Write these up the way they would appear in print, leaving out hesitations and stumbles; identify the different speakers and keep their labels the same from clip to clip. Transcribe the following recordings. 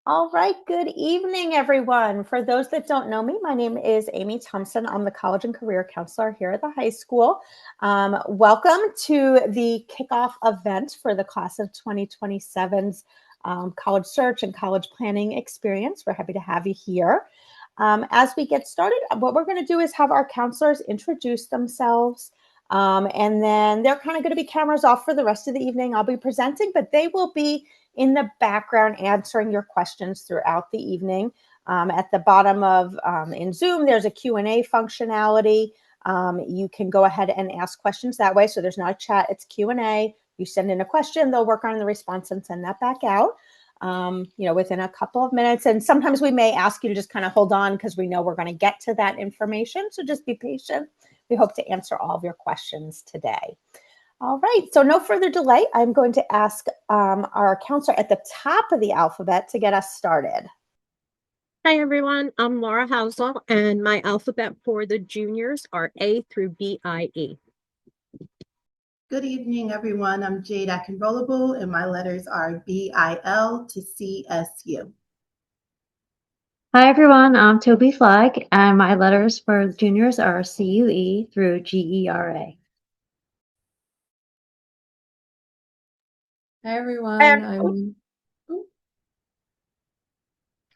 Speaker 1: All right, good evening, everyone. For those that don't know me, my name is Amy Thompson. I'm the college and career counselor here at the high school. Welcome to the kickoff event for the class of 2027's college search and college planning experience. We're happy to have you here. As we get started, what we're going to do is have our counselors introduce themselves. And then they're kind of going to be cameras off for the rest of the evening. I'll be presenting, but they will be in the background answering your questions throughout the evening. At the bottom of in Zoom, there's a Q&A functionality. You can go ahead and ask questions that way. So there's not a chat, it's Q&A. You send in a question, they'll work on the response and send that back out. Within a couple of minutes. And sometimes we may ask you to just kind of hold on because we know we're going to get to that information. So just be patient. We hope to answer all of your questions today. All right, so no further delay. I'm going to ask our counselor at the top of the alphabet to get us started.
Speaker 2: Hi everyone, I'm Laura Housel, and my alphabet for the juniors are A through BIE.
Speaker 3: Good evening, everyone. I'm Jade Akinrolable, and my letters are BIL to CSU.
Speaker 4: Hi everyone, I'm Toby Flagg, and my letters for juniors are CUE through GERA.
Speaker 5: Hi everyone,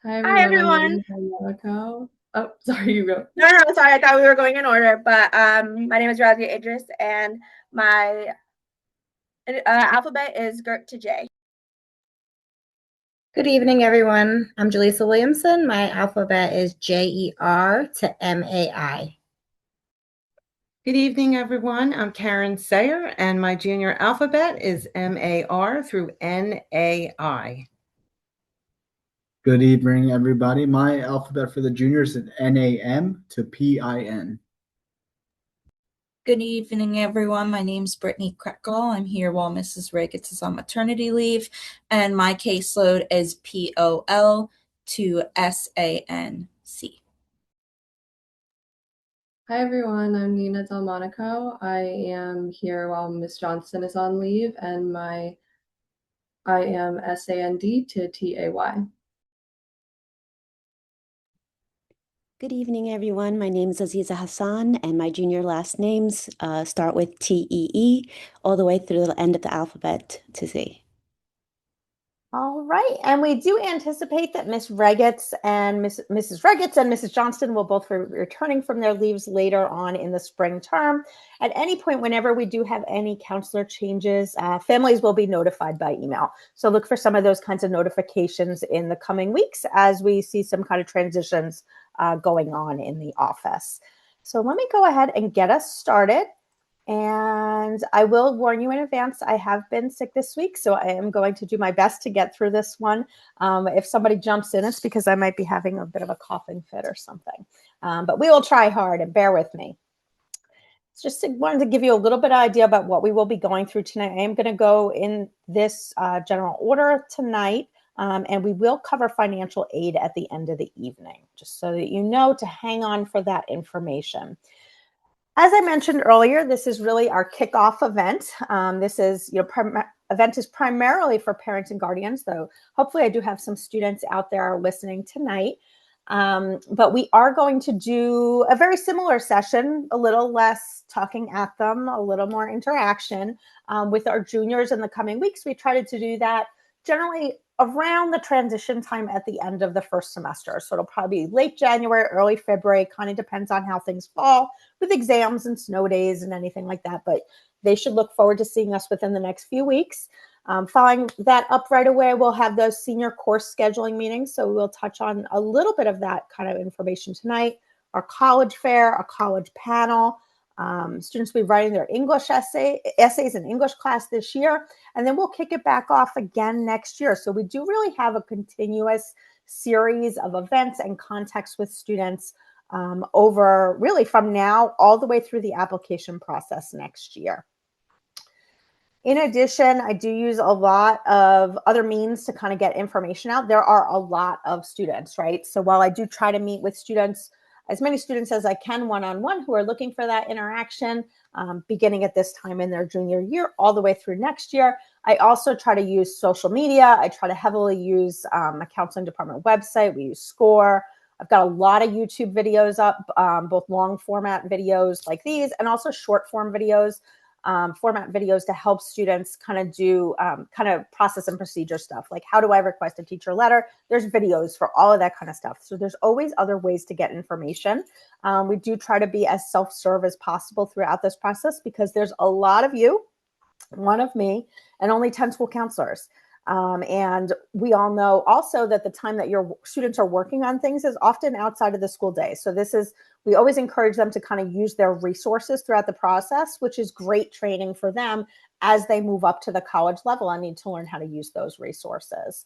Speaker 1: Hi everyone.
Speaker 5: I'm Monaco. Oh, sorry, you go.
Speaker 1: No, sorry. I thought we were going in order, but my name is Razia Idris, and my alphabet is GERT to J.
Speaker 6: Good evening, everyone. I'm Jaleesa Williamson. My alphabet is JER to MAI.
Speaker 7: Good evening, everyone. I'm Karen Sayer, and my junior alphabet is MAR through NAI.
Speaker 8: Good evening, everybody. My alphabet for the juniors is NAM to PIN.
Speaker 9: Good evening, everyone. My name's Brittany Kreckle. I'm here while Mrs. Riggets is on maternity leave, and my caseload is POL to SANC.
Speaker 5: Hi everyone, I'm Nina Delmonico. I am here while Miss Johnson is on leave, and I am SAND to TAY.
Speaker 10: Good evening, everyone. My name is Aziza Hassan, and my junior last names start with TEE all the way through the end of the alphabet to Z.
Speaker 1: All right, and we do anticipate that Miss Regetz and Mrs. Regetz and Mrs. Johnston will both be returning from their leaves later on in the spring term. At any point, whenever we do have any counselor changes, families will be notified by email. So look for some of those kinds of notifications in the coming weeks as we see some kind of transitions going on in the office. So let me go ahead and get us started. And I will warn you in advance, I have been sick this week, so I am going to do my best to get through this one. If somebody jumps in, it's because I might be having a bit of a coughing fit or something. But we will try hard and bear with me. Just wanted to give you a little bit of idea about what we will be going through tonight. I am going to go in this general order tonight. And we will cover financial aid at the end of the evening, just so that you know to hang on for that information. As I mentioned earlier, this is really our kickoff event. This is, event is primarily for parents and guardians, though hopefully I do have some students out there listening tonight. But we are going to do a very similar session, a little less talking at them, a little more interaction with our juniors in the coming weeks. We try to do that generally around the transition time at the end of the first semester. So it'll probably be late January, early February, kind of depends on how things fall with exams and snow days and anything like that. But they should look forward to seeing us within the next few weeks. Following that up right away, we'll have those senior course scheduling meetings. So we'll touch on a little bit of that kind of information tonight. Our college fair, our college panel. Students will be writing their English essays in English class this year, and then we'll kick it back off again next year. So we do really have a continuous series of events and contacts with students over really from now all the way through the application process next year. In addition, I do use a lot of other means to kind of get information out. There are a lot of students, right? So while I do try to meet with students as many students as I can one-on-one who are looking for that interaction, beginning at this time in their junior year all the way through next year. I also try to use social media. I try to heavily use a counseling department website. We use SCORE. I've got a lot of YouTube videos up, both long format videos like these and also short form videos, format videos to help students kind of do kind of process and procedure stuff. Like, how do I request a teacher letter? There's videos for all of that kind of stuff. So there's always other ways to get information. We do try to be as self-serve as possible throughout this process because there's a lot of you, one of me, and only 10 school counselors. And we all know also that the time that your students are working on things is often outside of the school day. So we always encourage them to kind of use their resources throughout the process, which is great training for them as they move up to the college level and need to learn how to use those resources.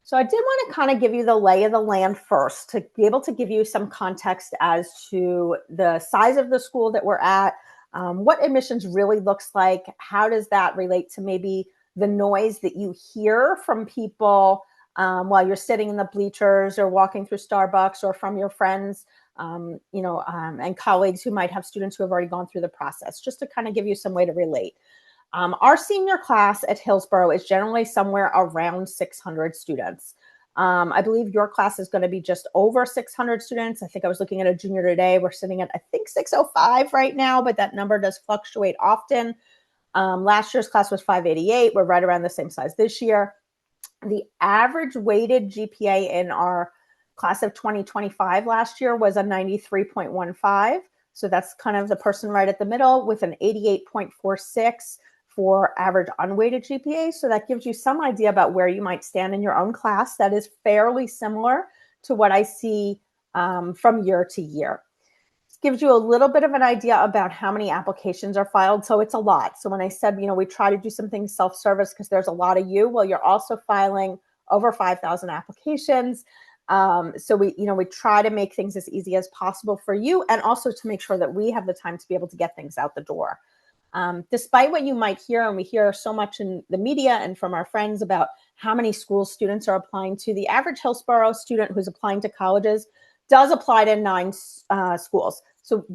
Speaker 1: So I did want to kind of give you the lay of the land first to be able to give you some context as to the size of the school that we're at, what admissions really looks like, how does that relate to maybe the noise that you hear from people while you're sitting in the bleachers or walking through Starbucks, or from your friends, and colleagues who might have students who have already gone through the process, just to kind of give you some way to relate. Our senior class at Hillsborough is generally somewhere around 600 students. I believe your class is going to be just over 600 students. I think I was looking at a junior today. We're sitting at, I think, 605 right now, but that number does fluctuate often. Last year's class was 588. We're right around the same size this year. The average weighted GPA in our class of 2025 last year was a 93.15. So that's kind of the person right at the middle, with an 88.46 for average unweighted GPA. So that gives you some idea about where you might stand in your own class. That is fairly similar to what I see from year to year. Gives you a little bit of an idea about how many applications are filed. So it's a lot. So when I said, we try to do some things self-service because there's a lot of you, well, you're also filing over 5,000 applications. So we try to make things as easy as possible for you, and also to make sure that we have the time to be able to get things out the door. Despite what you might hear, and we hear so much in the media and from our friends about how many schools students are applying to, the average Hillsborough student who's applying to colleges does apply to 9 schools. So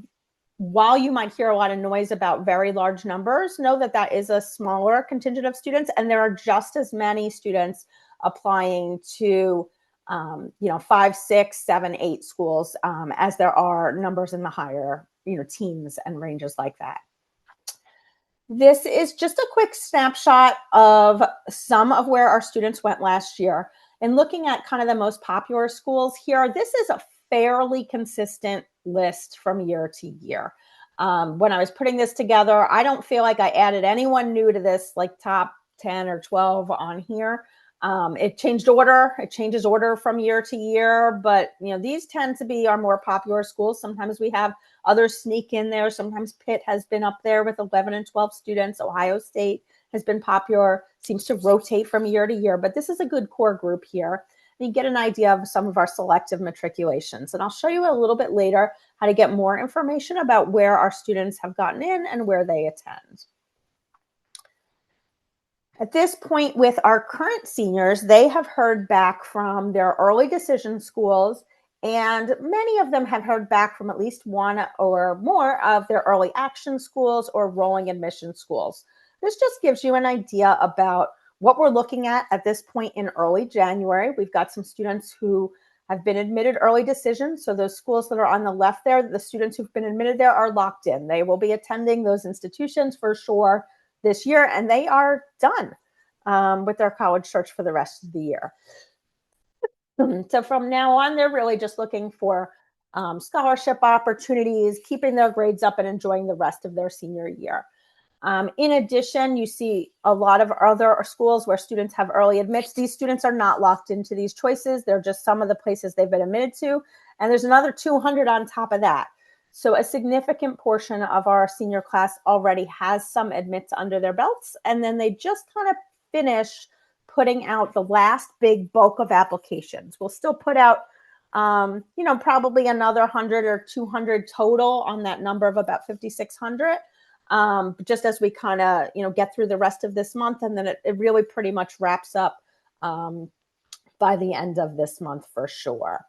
Speaker 1: while you might hear a lot of noise about very large numbers, know that that is a smaller contingent of students, and there are just as many students applying to 5, 6, 7, 8 schools as there are numbers in the higher teams and ranges like that. This is just a quick snapshot of some of where our students went last year. And looking at kind of the most popular schools here, this is a fairly consistent list from year to year. When I was putting this together, I don't feel like I added anyone new to this, like top 10 or 12 on here. It changed order. It changes order from year to year, but these tend to be our more popular schools. Sometimes we have others sneak in there. Sometimes Pitt has been up there with 11 and 12 students. Ohio State has been popular, seems to rotate from year to year, but this is a good core group here. And you get an idea of some of our selective matriculations. And I'll show you a little bit later how to get more information about where our students have gotten in and where they attend. At this point with our current seniors, they have heard back from their early decision schools, and many of them have heard back from at least one or more of their early action schools or rolling admission schools. This just gives you an idea about what we're looking at this point in early January. We've got some students who have been admitted early decision. So those schools that are on the left there, the students who've been admitted there are locked in. They will be attending those institutions for sure this year, and they are done with their college search for the rest of the year. So from now on, they're really just looking for scholarship opportunities, keeping their grades up, and enjoying the rest of their senior year. In addition, you see a lot of other schools where students have early admits. These students are not locked into these choices. They're just some of the places they've been admitted to. And there's another 200 on top of that. So a significant portion of our senior class already has some admits under their belts. And then they just kind of finish putting out the last big bulk of applications. We'll still put out, probably another 100 or 200 total on that number of about 5,600. Just as we kind of, get through the rest of this month, and then it really pretty much wraps up by the end of this month for sure.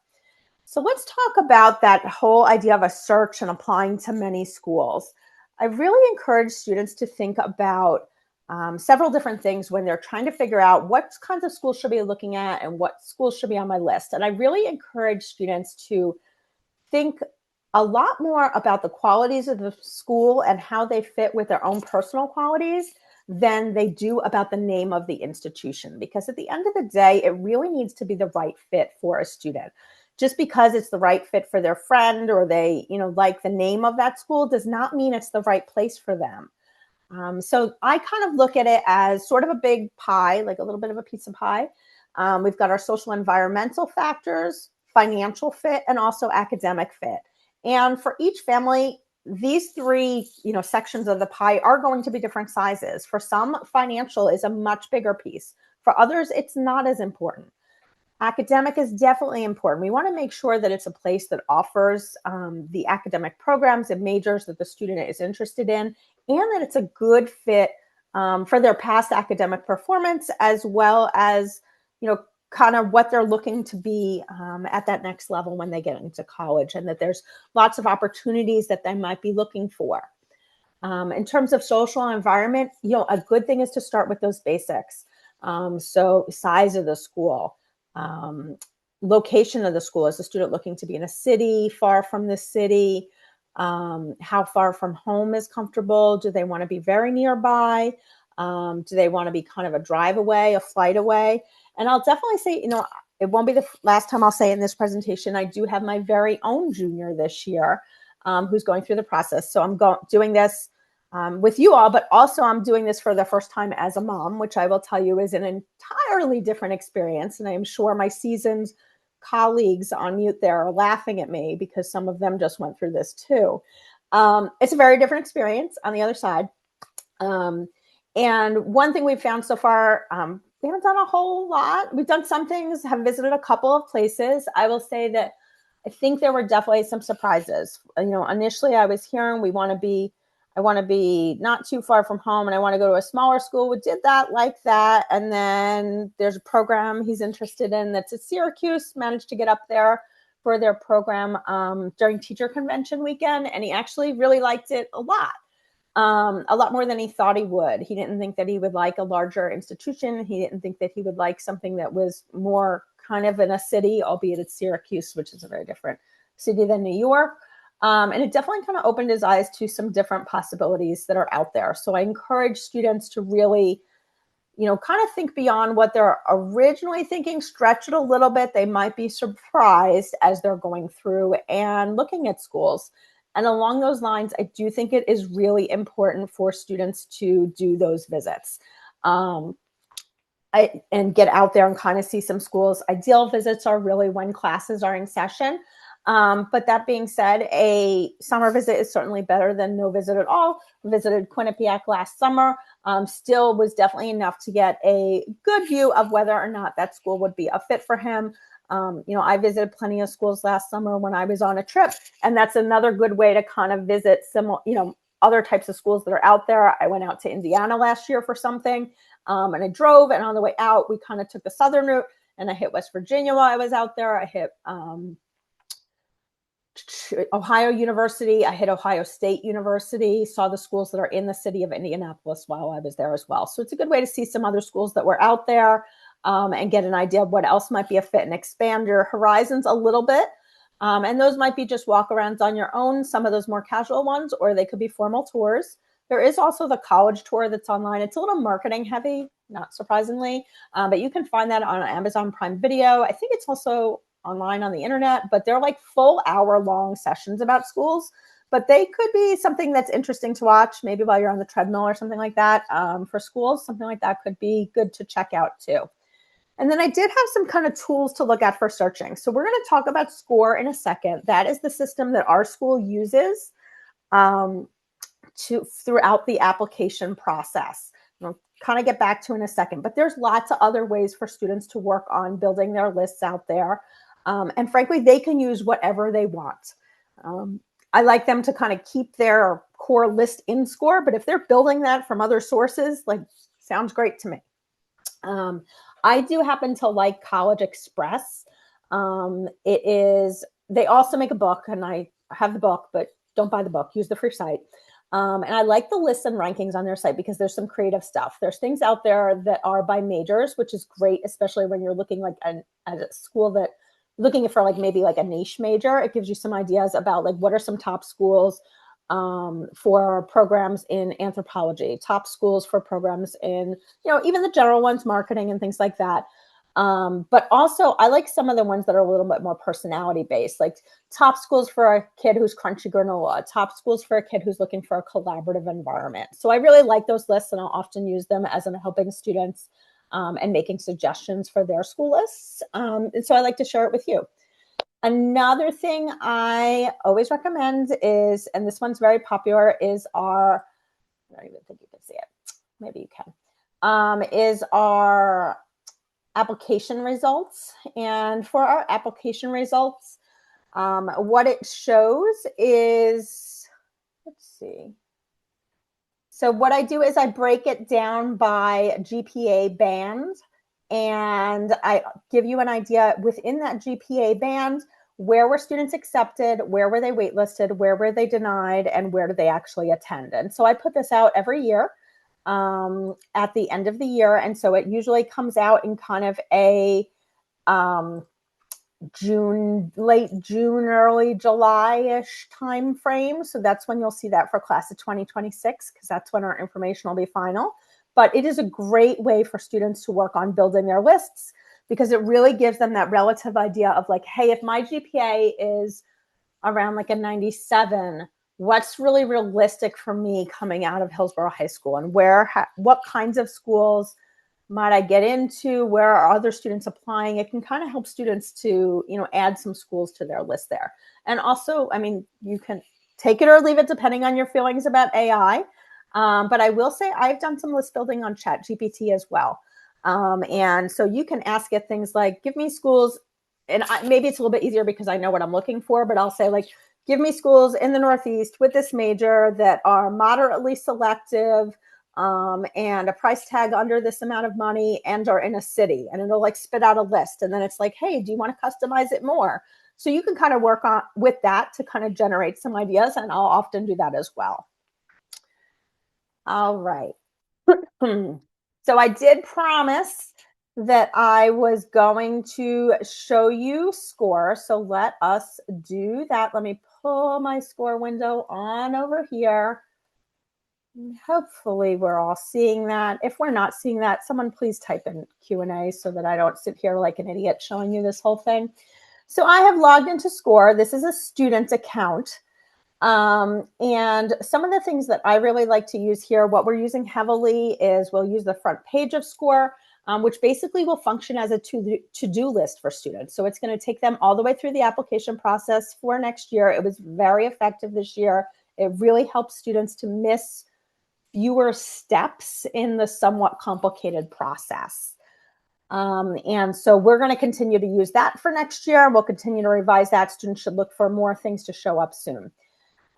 Speaker 1: So let's talk about that whole idea of a search and applying to many schools. I really encourage students to think about several different things when they're trying to figure out what kinds of schools should be looking at and what schools should be on my list. And I really encourage students to think a lot more about the qualities of the school and how they fit with their own personal qualities than they do about the name of the institution. Because at the end of the day, it really needs to be the right fit for a student. Just because it's the right fit for their friend or they, like the name of that school does not mean it's the right place for them. So I kind of look at it as sort of a big pie, like a little bit of a piece of pie. We've got our social environmental factors, financial fit, and also academic fit. And for each family, these three, sections of the pie are going to be different sizes. For some, financial is a much bigger piece. For others, it's not as important. Academic is definitely important. We want to make sure that it's a place that offers the academic programs and majors that the student is interested in, and that it's a good fit for their past academic performance, as well as, kind of what they're looking to be at that next level when they get into college, and that there's lots of opportunities that they might be looking for. In terms of social environment, a good thing is to start with those basics. So size of the school, location of the school. Is the student looking to be in a city, far from the city? How far from home is comfortable? Do they want to be very nearby? Do they want to be kind of a drive away, a flight away? And I'll definitely say, it won't be the last time I'll say in this presentation, I do have my very own junior this year who's going through the process. So I'm doing this with you all, but also I'm doing this for the first time as a mom, which I will tell you is an entirely different experience. And I am sure my seasoned colleagues on mute there are laughing at me because some of them just went through this too. It's a very different experience on the other side. And one thing we've found so far, we haven't done a whole lot. We've done some things, have visited a couple of places. I will say that I think there were definitely some surprises. Initially I was hearing I want to be not too far from home and I want to go to a smaller school. We did that like that. And then there's a program he's interested in that's at Syracuse, managed to get up there for their program during teacher convention weekend. And he actually really liked it a lot more than he thought he would. He didn't think that he would like a larger institution. He didn't think that he would like something that was more kind of in a city, albeit it's Syracuse, which is a very different city than New York. And it definitely kind of opened his eyes to some different possibilities that are out there. So I encourage students to really, kind of think beyond what they're originally thinking, stretch it a little bit. They might be surprised as they're going through and looking at schools. And along those lines, I do think it is really important for students to do those visits and get out there and kind of see some schools. Ideal visits are really when classes are in session. But that being said, a summer visit is certainly better than no visit at all. Visited Quinnipiac last summer, still was definitely enough to get a good view of whether or not that school would be a fit for him. I visited plenty of schools last summer when I was on a trip, and that's another good way to kind of visit other types of schools that are out there. I went out to Indiana last year for something, and I drove, and on the way out, we kind of took the southern route, and I hit West Virginia while I was out there. I hit Ohio University. I hit Ohio State University, saw the schools that are in the city of Indianapolis while I was there as well. So it's a good way to see some other schools that were out there and get an idea of what else might be a fit and expand your horizons a little bit. And those might be just walk-arounds on your own, some of those more casual ones, or they could be formal tours. There is also the college tour that's online. It's a little marketing heavy, not surprisingly, but you can find that on Amazon Prime Video. I think it's also online on the internet, but they're like full hour-long sessions about schools. But they could be something that's interesting to watch, maybe while you're on the treadmill or something like that. For schools, something like that could be good to check out too. And then I did have some kind of tools to look at for searching. So we're going to talk about SCORE in a second. That is the system that our school uses throughout the application process. I'll kind of get back to in a second, but there's lots of other ways for students to work on building their lists out there. And frankly, they can use whatever they want. I like them to kind of keep their core list in SCORE, but if they're building that from other sources, sounds great to me. I do happen to like College Express. It is they also make a book, and I have the book, but don't buy the book. Use the free site. And I like the lists and rankings on their site because there's some creative stuff. There's things out there that are by majors, which is great, especially when you're looking like at a school that looking for like maybe like a niche major. It gives you some ideas about like what are some top schools for programs in anthropology, top schools for programs in, even the general ones, marketing and things like that. But also I like some of the ones that are a little bit more personality based, like top schools for a kid who's crunchy granola, top schools for a kid who's looking for a collaborative environment. So I really like those lists, and I'll often use them as I'm helping students and making suggestions for their school lists. And so I like to share it with you. Another thing I always recommend is, and this one's very popular, is our, I don't even think you can see it. Maybe you can. Is our application results. And for our application results, what it shows is, let's see. So what I do is I break it down by GPA band, and I give you an idea within that GPA band, where were students accepted, where were they waitlisted, where were they denied, and where did they actually attend. And so I put this out every year at the end of the year. And so it usually comes out in kind of a late June, early July-ish time frame. So that's when you'll see that for class of 2026, because that's when our information will be final. But it is a great way for students to work on building their lists, because it really gives them that relative idea of like, hey, if my GPA is around like a 97, what's really realistic for me coming out of Hillsborough High School, and what kinds of schools might I get into? Where are other students applying? It can kind of help students to, add some schools to their list there. And also, I mean, you can take it or leave it depending on your feelings about AI. But I will say I've done some list building on ChatGPT as well. And so you can ask it things like, give me schools, and maybe it's a little bit easier because I know what I'm looking for, but I'll say like, give me schools in the Northeast with this major that are moderately selective, and a price tag under this amount of money, and are in a city, and it'll like spit out a list. And then it's like, hey, do you want to customize it more? So you can kind of work on with that to kind of generate some ideas. And I'll often do that as well. All right. So I did promise that I was going to show you score. So let us do that. Let me pull my score window on over here. Hopefully we're all seeing that. If we're not seeing that, someone please type in Q&A so that I don't sit here like an idiot showing you this whole thing. So I have logged into SCORE. This is a student account. And some of the things that I really like to use here, what we're using heavily is we'll use the front page of SCORE, which basically will function as a to-do list for students. So it's going to take them all the way through the application process for next year. It was very effective this year. It really helps students to miss fewer steps in the somewhat complicated process. And so we're going to continue to use that for next year. We'll continue to revise that. Students should look for more things to show up soon.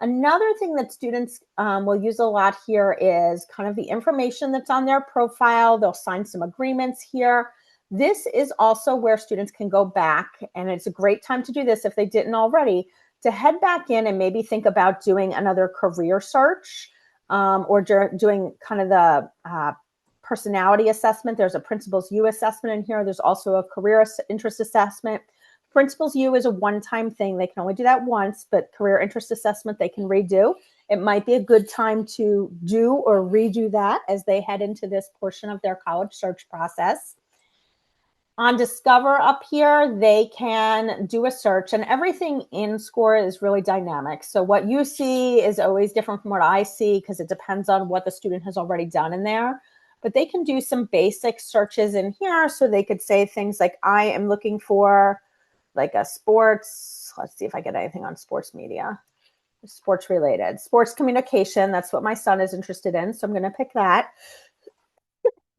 Speaker 1: Another thing that students will use a lot here is kind of the information that's on their profile. They'll sign some agreements here. This is also where students can go back, and it's a great time to do this if they didn't already, to head back in and maybe think about doing another career search, or doing kind of the personality assessment. There's a Principals U assessment in here. There's also a career interest assessment. Principals U is a one-time thing. They can only do that once, but career interest assessment they can redo. It might be a good time to do or redo that as they head into this portion of their college search process. On Discover up here, they can do a search, and everything in SCORE is really dynamic. So what you see is always different from what I see because it depends on what the student has already done in there. But they can do some basic searches in here. So they could say things like, I am looking for like a sports, let's see if I get anything on sports media, sports related, sports communication. That's what my son is interested in. So I'm going to pick that.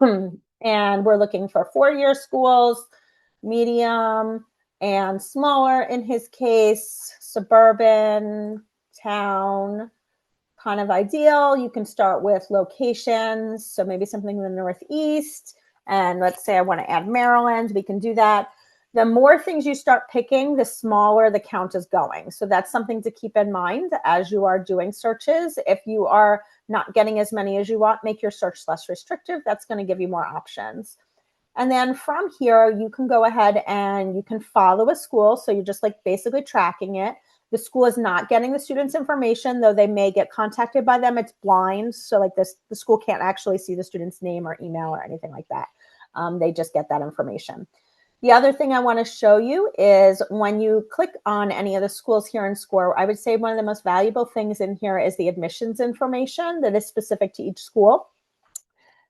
Speaker 1: And we're looking for 4-year schools, medium and smaller in his case, suburban, town, kind of ideal. You can start with locations. So maybe something in the Northeast. And let's say I want to add Maryland, we can do that. The more things you start picking, the smaller the count is going. So that's something to keep in mind as you are doing searches. If you are not getting as many as you want, make your search less restrictive. That's going to give you more options. And then from here, you can go ahead and you can follow a school. So you're just like basically tracking it. The school is not getting the students' information, though they may get contacted by them. It's blind. So like this, the school can't actually see the student's name or email or anything like that. They just get that information. The other thing I want to show you is when you click on any of the schools here in SCORE, I would say one of the most valuable things in here is the admissions information that is specific to each school.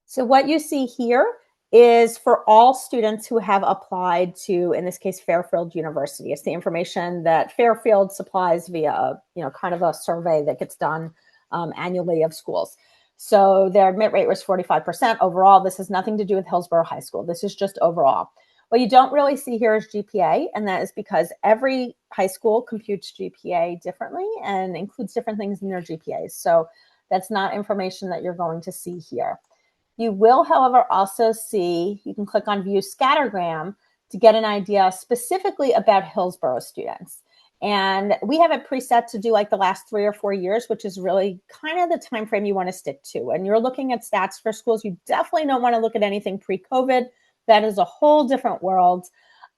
Speaker 1: So what you see here is for all students who have applied to, in this case, Fairfield University. It's the information that Fairfield supplies via, kind of a survey that gets done annually of schools. So their admit rate was 45% overall. This has nothing to do with Hillsborough High School. This is just overall. What you don't really see here is GPA, and that is because every high school computes GPA differently and includes different things in their GPAs. So that's not information that you're going to see here. You will, however, also see, you can click on View Scattergram to get an idea specifically about Hillsborough students. And we have it preset to do like the last 3 or 4 years, which is really kind of the time frame you want to stick to. And you're looking at stats for schools. You definitely don't want to look at anything pre-COVID. That is a whole different world.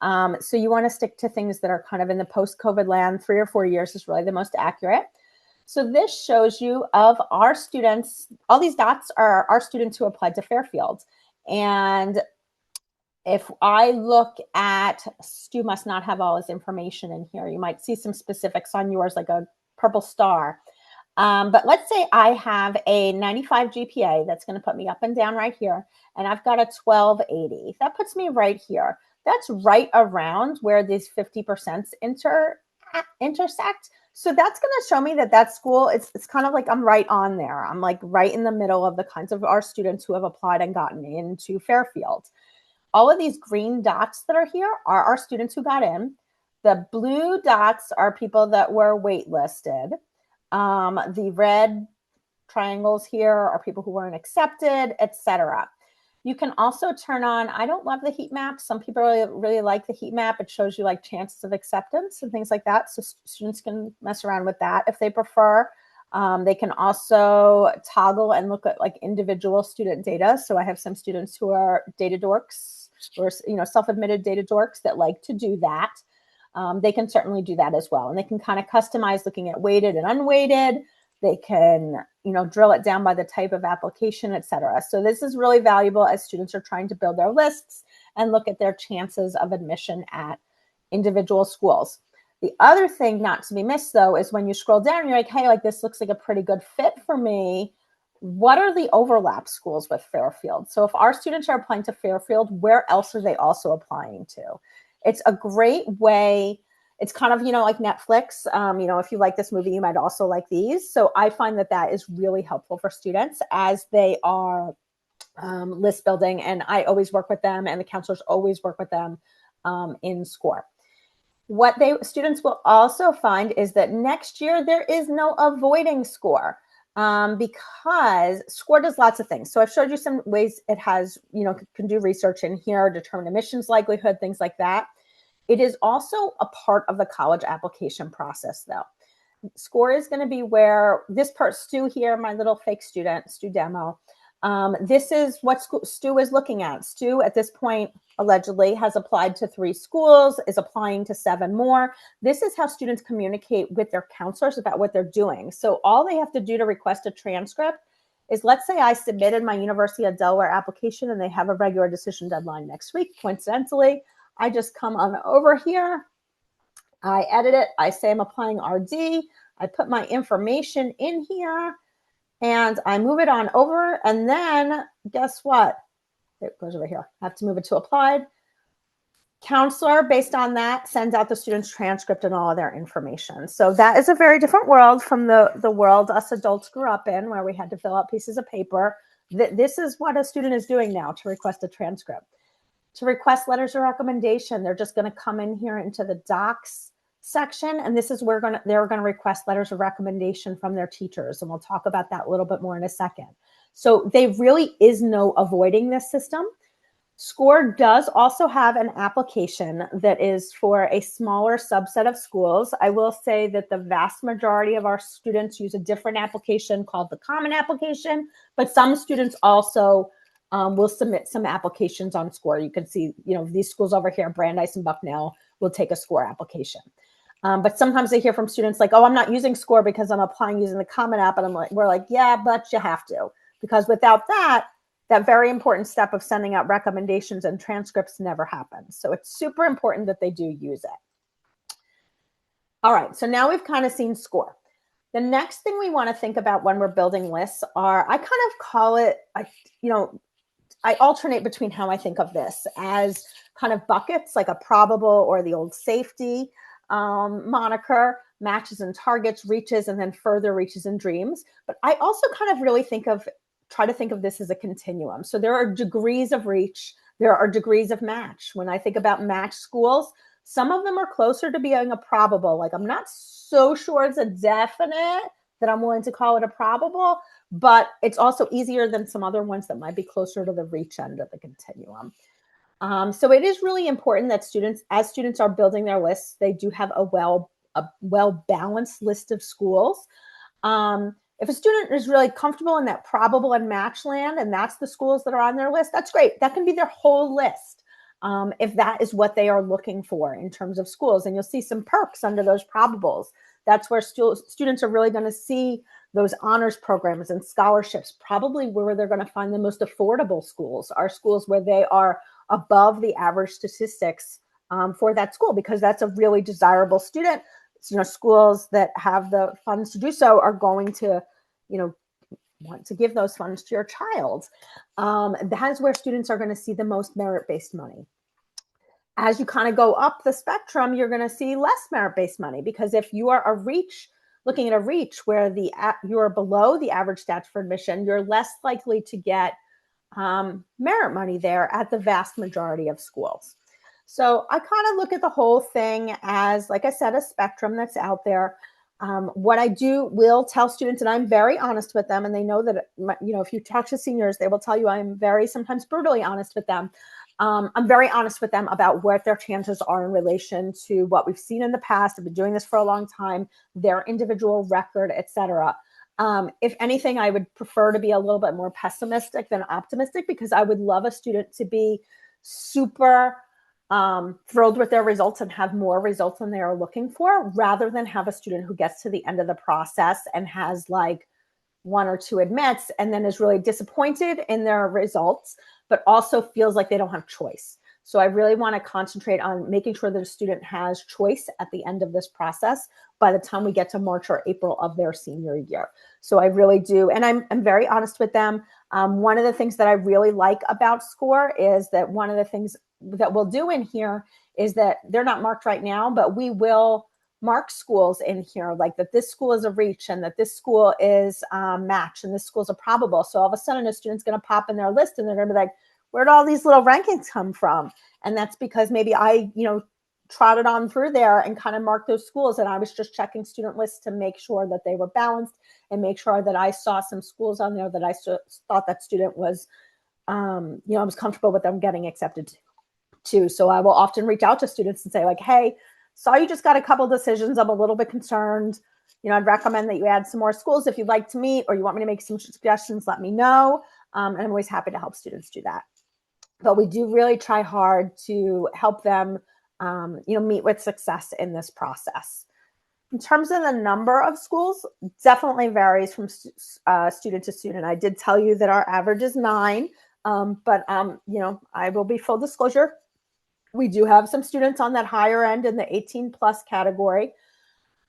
Speaker 1: So you want to stick to things that are kind of in the post-COVID land. 3 or 4 years is really the most accurate. So this shows you of our students, all these dots are our students who applied to Fairfield. And if I look at, Stu must not have all his information in here. You might see some specifics on yours, like a purple star. But let's say I have a 95 GPA. That's going to put me up and down right here. And I've got a 1280. That puts me right here. That's right around where these 50% intersect. So that's going to show me that that school, it's kind of like I'm right on there. I'm like right in the middle of the kinds of our students who have applied and gotten into Fairfield. All of these green dots that are here are our students who got in. The blue dots are people that were waitlisted. The red triangles here are people who weren't accepted, etc. You can also turn on, I don't love the heat map. Some people really like the heat map. It shows you like chances of acceptance and things like that. So students can mess around with that if they prefer. They can also toggle and look at like individual student data. So I have some students who are data dorks or self-admitted data dorks that like to do that. They can certainly do that as well. And they can kind of customize looking at weighted and unweighted. They can, drill it down by the type of application, et cetera. So this is really valuable as students are trying to build their lists and look at their chances of admission at individual schools. The other thing not to be missed, though, is when you scroll down, you're like, hey, like this looks like a pretty good fit for me. What are the overlap schools with Fairfield? So if our students are applying to Fairfield, where else are they also applying to? It's a great way. It's kind of, like Netflix. If you like this movie, you might also like these. So I find that that is really helpful for students as they are list building. And I always work with them, and the counselors always work with them in SCORE. What students will also find is that next year there is no avoiding SCORE. Because SCORE does lots of things. So I've showed you some ways it has, can do research in here, determine admissions likelihood, things like that. It is also a part of the college application process, though. SCORE is going to be where this part, Stu here, my little fake student, Stu demo. This is what Stu is looking at. Stu, at this point, allegedly has applied to 3 schools, is applying to 7 more. This is how students communicate with their counselors about what they're doing. So all they have to do to request a transcript is, let's say I submitted my University of Delaware application and they have a regular decision deadline next week. Coincidentally, I just come on over here, I edit it, I say I'm applying RD, I put my information in here, and I move it on over, and then guess what? It goes over here. I have to move it to applied. Counselor, based on that, sends out the student's transcript and all of their information. So that is a very different world from the world us adults grew up in, where we had to fill out pieces of paper. This is what a student is doing now to request a transcript. To request letters of recommendation, they're just going to come in here into the docs section, and this is where they're going to request letters of recommendation from their teachers, and we'll talk about that a little bit more in a second. So there really is no avoiding this system. SCORE does also have an application that is for a smaller subset of schools. I will say that the vast majority of our students use a different application called the Common Application, but some students also will submit some applications on SCORE. You can see, these schools over here, Brandeis and Bucknell, will take a SCORE application. But sometimes I hear from students like, oh, I'm not using SCORE because I'm applying using the Common App. And we're like, yeah, but you have to, because without that very important step of sending out recommendations and transcripts never happens. So it's super important that they do use it. All right, so now we've kind of seen SCORE. The next thing we want to think about when we're building lists are, I kind of call it, I alternate between how I think of this as kind of buckets, like a probable or the old safety moniker, matches and targets, reaches, and then further reaches and dreams. But I also kind of really try to think of this as a continuum. So there are degrees of reach, there are degrees of match. When I think about match schools, some of them are closer to being a probable. Like, I'm not so sure it's a definite that I'm willing to call it a probable, but it's also easier than some other ones that might be closer to the reach end of the continuum. So it is really important that as students are building their lists, they do have a well-balanced list of schools. If a student is really comfortable in that probable and match land, and that's the schools that are on their list, that's great. That can be their whole list, if that is what they are looking for in terms of schools. And you'll see some perks under those probables. That's where students are really going to see those honors programs and scholarships, probably where they're going to find the most affordable schools are schools where they are above the average statistics for that school, because that's a really desirable student. Schools that have the funds to do so are going to, want to give those funds to your child. That is where students are going to see the most merit-based money. As you kind of go up the spectrum, you're going to see less merit-based money, because if you are looking at a reach where you're below the average stats for admission, you're less likely to get merit money there at the vast majority of schools. So I kind of look at the whole thing as, like I said, a spectrum that's out there. What I will tell students, and I'm very honest with them, and they know that, if you talk to seniors, they will tell you I'm very, sometimes brutally honest with them. I'm very honest with them about what their chances are in relation to what we've seen in the past. I've been doing this for a long time, their individual record, etc. If anything, I would prefer to be a little bit more pessimistic than optimistic, because I would love a student to be super thrilled with their results and have more results than they are looking for, rather than have a student who gets to the end of the process and has like 1 or 2 admits and then is really disappointed in their results, but also feels like they don't have choice. So I really want to concentrate on making sure that a student has choice at the end of this process by the time we get to March or April of their senior year. So I really do. And I'm very honest with them. One of the things that I really like about SCORE is that one of the things that we'll do in here is that they're not marked right now, but we will mark schools in here, like that this school is a reach and that this school is match and this school is a probable. So all of a sudden a student's going to pop in their list and they're going to be like, where'd all these little rankings come from? And that's because maybe I, trotted on through there and kind of marked those schools. And I was just checking student lists to make sure that they were balanced and make sure that I saw some schools on there that I thought that student was, I was comfortable with them getting accepted to. So I will often reach out to students and say like, hey, saw you just got a couple decisions. I'm a little bit concerned. I'd recommend that you add some more schools if you'd like to meet, or you want me to make some suggestions, let me know. And I'm always happy to help students do that. But we do really try hard to help them, meet with success in this process. In terms of the number of schools, definitely varies from student to student. I did tell you that our average is 9, but I will be full disclosure. We do have some students on that higher end in the 18 plus category.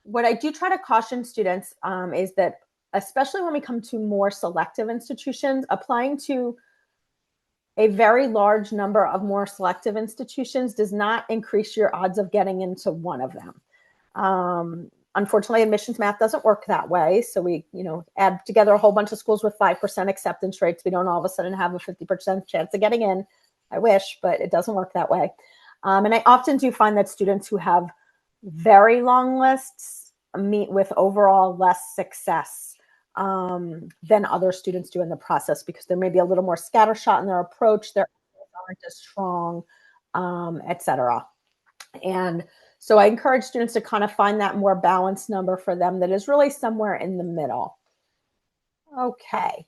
Speaker 1: What I do try to caution students is that, especially when we come to more selective institutions, applying to a very large number of more selective institutions does not increase your odds of getting into one of them. Unfortunately, admissions math doesn't work that way. So we, add together a whole bunch of schools with 5% acceptance rates. We don't all of a sudden have a 50% chance of getting in. I wish, but it doesn't work that way. And I often do find that students who have very long lists meet with overall less success than other students do in the process, because there may be a little more scattershot in their approach. They're aren't as strong, etc. And so I encourage students to kind of find that more balanced number for them that is really somewhere in the middle. Okay.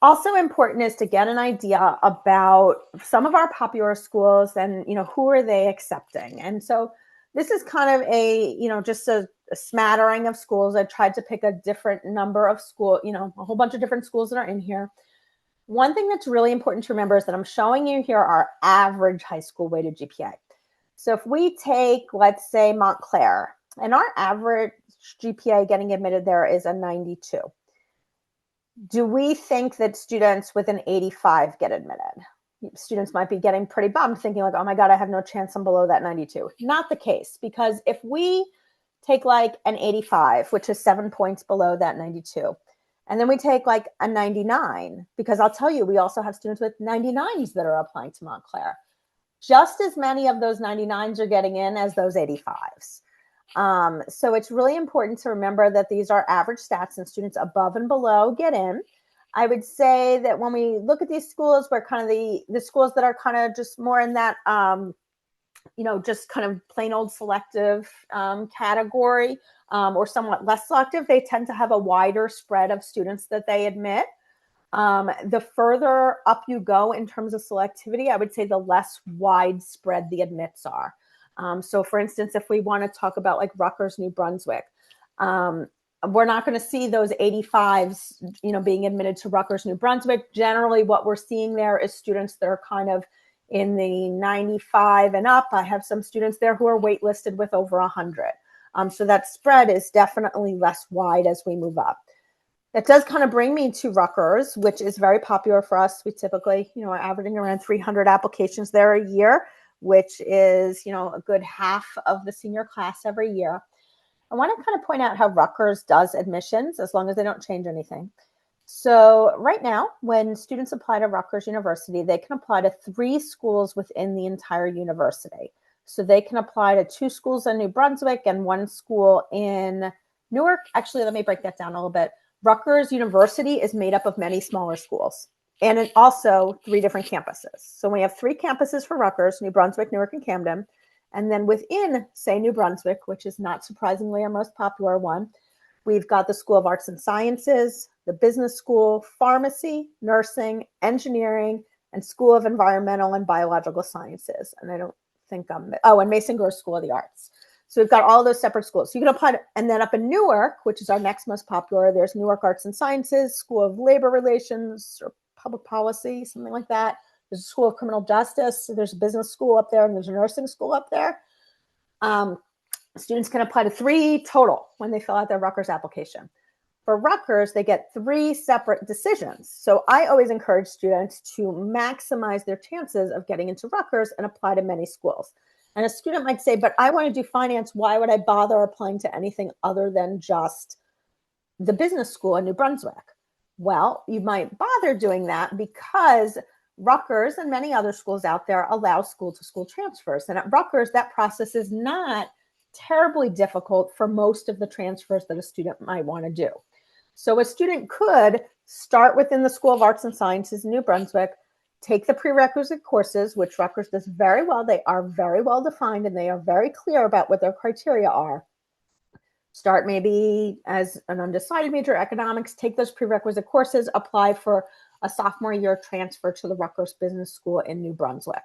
Speaker 1: Also important is to get an idea about some of our popular schools and, who are they accepting? And so this is kind of just a smattering of schools. I tried to pick a different number of school, a whole bunch of different schools that are in here. One thing that's really important to remember is that I'm showing you here our average high school weighted GPA. So if we take, let's say, Montclair, and our average GPA getting admitted there is a 92. Do we think that students with an 85 get admitted? Students might be getting pretty bummed, thinking like, oh my God, I have no chance I'm below that 92. Not the case, because if we take like an 85, which is 7 points below that 92, and then we take like a 99, because I'll tell you, we also have students with 99s that are applying to Montclair. Just as many of those 99s are getting in as those 85s. So it's really important to remember that these are average stats and students above and below get in. I would say that when we look at these schools, we're kind of the schools that are kind of just more in that, just kind of plain old selective category or somewhat less selective, they tend to have a wider spread of students that they admit. The further up you go in terms of selectivity, I would say the less widespread the admits are. So for instance, if we want to talk about like Rutgers, New Brunswick, we're not going to see those 85s, being admitted to Rutgers, New Brunswick. Generally, what we're seeing there is students that are kind of in the 95 and up. I have some students there who are waitlisted with over 100. So that spread is definitely less wide as we move up. That does kind of bring me to Rutgers, which is very popular for us. We typically, are averaging around 300 applications there a year, which is, a good half of the senior class every year. I want to kind of point out how Rutgers does admissions as long as they don't change anything. So right now, when students apply to Rutgers University, they can apply to 3 schools within the entire university. So they can apply to 2 schools in New Brunswick and 1 school in Newark. Actually, let me break that down a little bit. Rutgers University is made up of many smaller schools and also 3 different campuses. So we have 3 campuses for Rutgers, New Brunswick, Newark, and Camden. And then within, say, New Brunswick, which is not surprisingly our most popular one, we've got the School of Arts and Sciences, the Business School, Pharmacy, Nursing, Engineering, and School of Environmental and Biological Sciences. And I don't think and Mason Gross School of the Arts. So we've got all those separate schools. So you can apply to, and then up in Newark, which is our next most popular, there's Newark Arts and Sciences, School of Labor Relations or Public Policy, something like that. There's a School of Criminal Justice. There's a business school up there, and there's a nursing school up there. Students can apply to 3 total when they fill out their Rutgers application. For Rutgers, they get 3 separate decisions. So I always encourage students to maximize their chances of getting into Rutgers and apply to many schools. And a student might say, but I want to do finance. Why would I bother applying to anything other than just the business school in New Brunswick? Well, you might bother doing that because Rutgers and many other schools out there allow school-to-school transfers. And at Rutgers, that process is not terribly difficult for most of the transfers that a student might want to do. So a student could start within the School of Arts and Sciences in New Brunswick, take the prerequisite courses, which Rutgers does very well. They are very well defined and they are very clear about what their criteria are. Start maybe as an undecided major economics, take those prerequisite courses, apply for a sophomore year transfer to the Rutgers Business School in New Brunswick.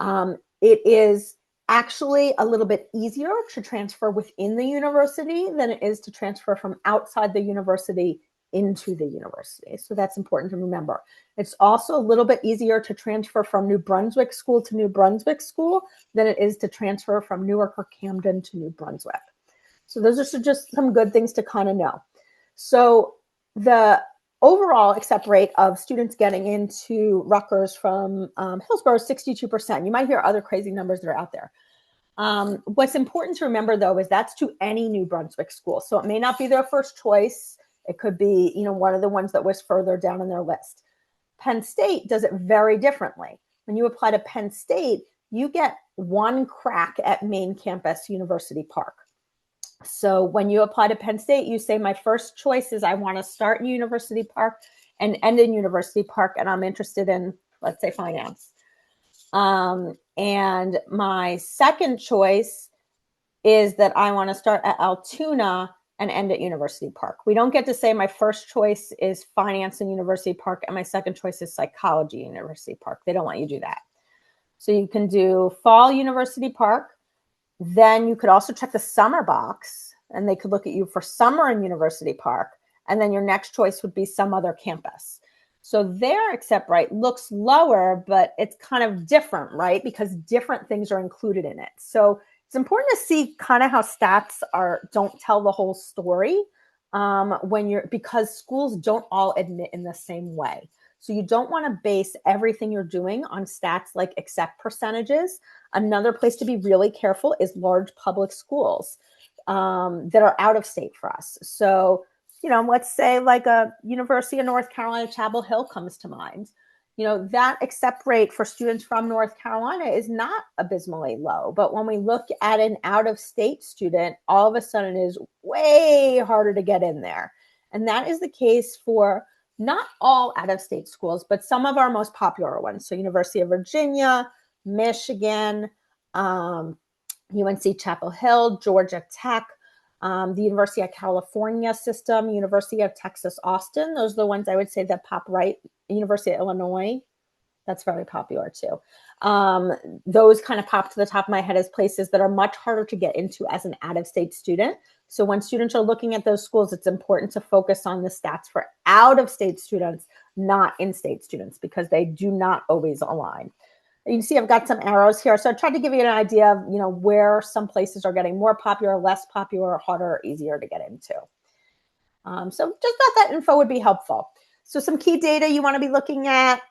Speaker 1: It is actually a little bit easier to transfer within the university than it is to transfer from outside the university into the university. So that's important to remember. It's also a little bit easier to transfer from New Brunswick school to New Brunswick school than it is to transfer from Newark or Camden to New Brunswick. So those are just some good things to kind of know. So the overall accept rate of students getting into Rutgers from Hillsborough is 62%. You might hear other crazy numbers that are out there. What's important to remember, though, is that's to any New Brunswick school. So it may not be their first choice. It could be, one of the ones that was further down on their list. Penn State does it very differently. When you apply to Penn State, you get 1 crack at main campus, University Park. So when you apply to Penn State, you say, my first choice is I want to start in University Park and end in University Park, and I'm interested in, let's say, finance. And my second choice is that I want to start at Altoona and end at University Park. We don't get to say my first choice is finance in University Park and my second choice is psychology in University Park. They don't let you do that. So you can do fall University Park. Then you could also check the summer box and they could look at you for summer in University Park. And then your next choice would be some other campus. So their accept rate looks lower, but it's kind of different, right? Because different things are included in it. So it's important to see kind of how stats don't tell the whole story because schools don't all admit in the same way. So you don't want to base everything you're doing on stats like accept percentages. Another place to be really careful is large public schools that are out of state for us. So, let's say like a University of North Carolina, Chapel Hill comes to mind. That accept rate for students from North Carolina is not abysmally low. But when we look at an out-of-state student, all of a sudden it is way harder to get in there. And that is the case for not all out-of-state schools, but some of our most popular ones. So University of Virginia, Michigan, UNC Chapel Hill, Georgia Tech, the University of California system, University of Texas, Austin. Those are the ones I would say that pop right. University of Illinois, that's very popular too. Those kind of pop to the top of my head as places that are much harder to get into as an out-of-state student. So when students are looking at those schools, it's important to focus on the stats for out-of-state students, not in-state students, because they do not always align. You can see I've got some arrows here. So I tried to give you an idea of, where some places are getting more popular, less popular, harder, easier to get into. So just thought that info would be helpful. So some key data you want to be looking at,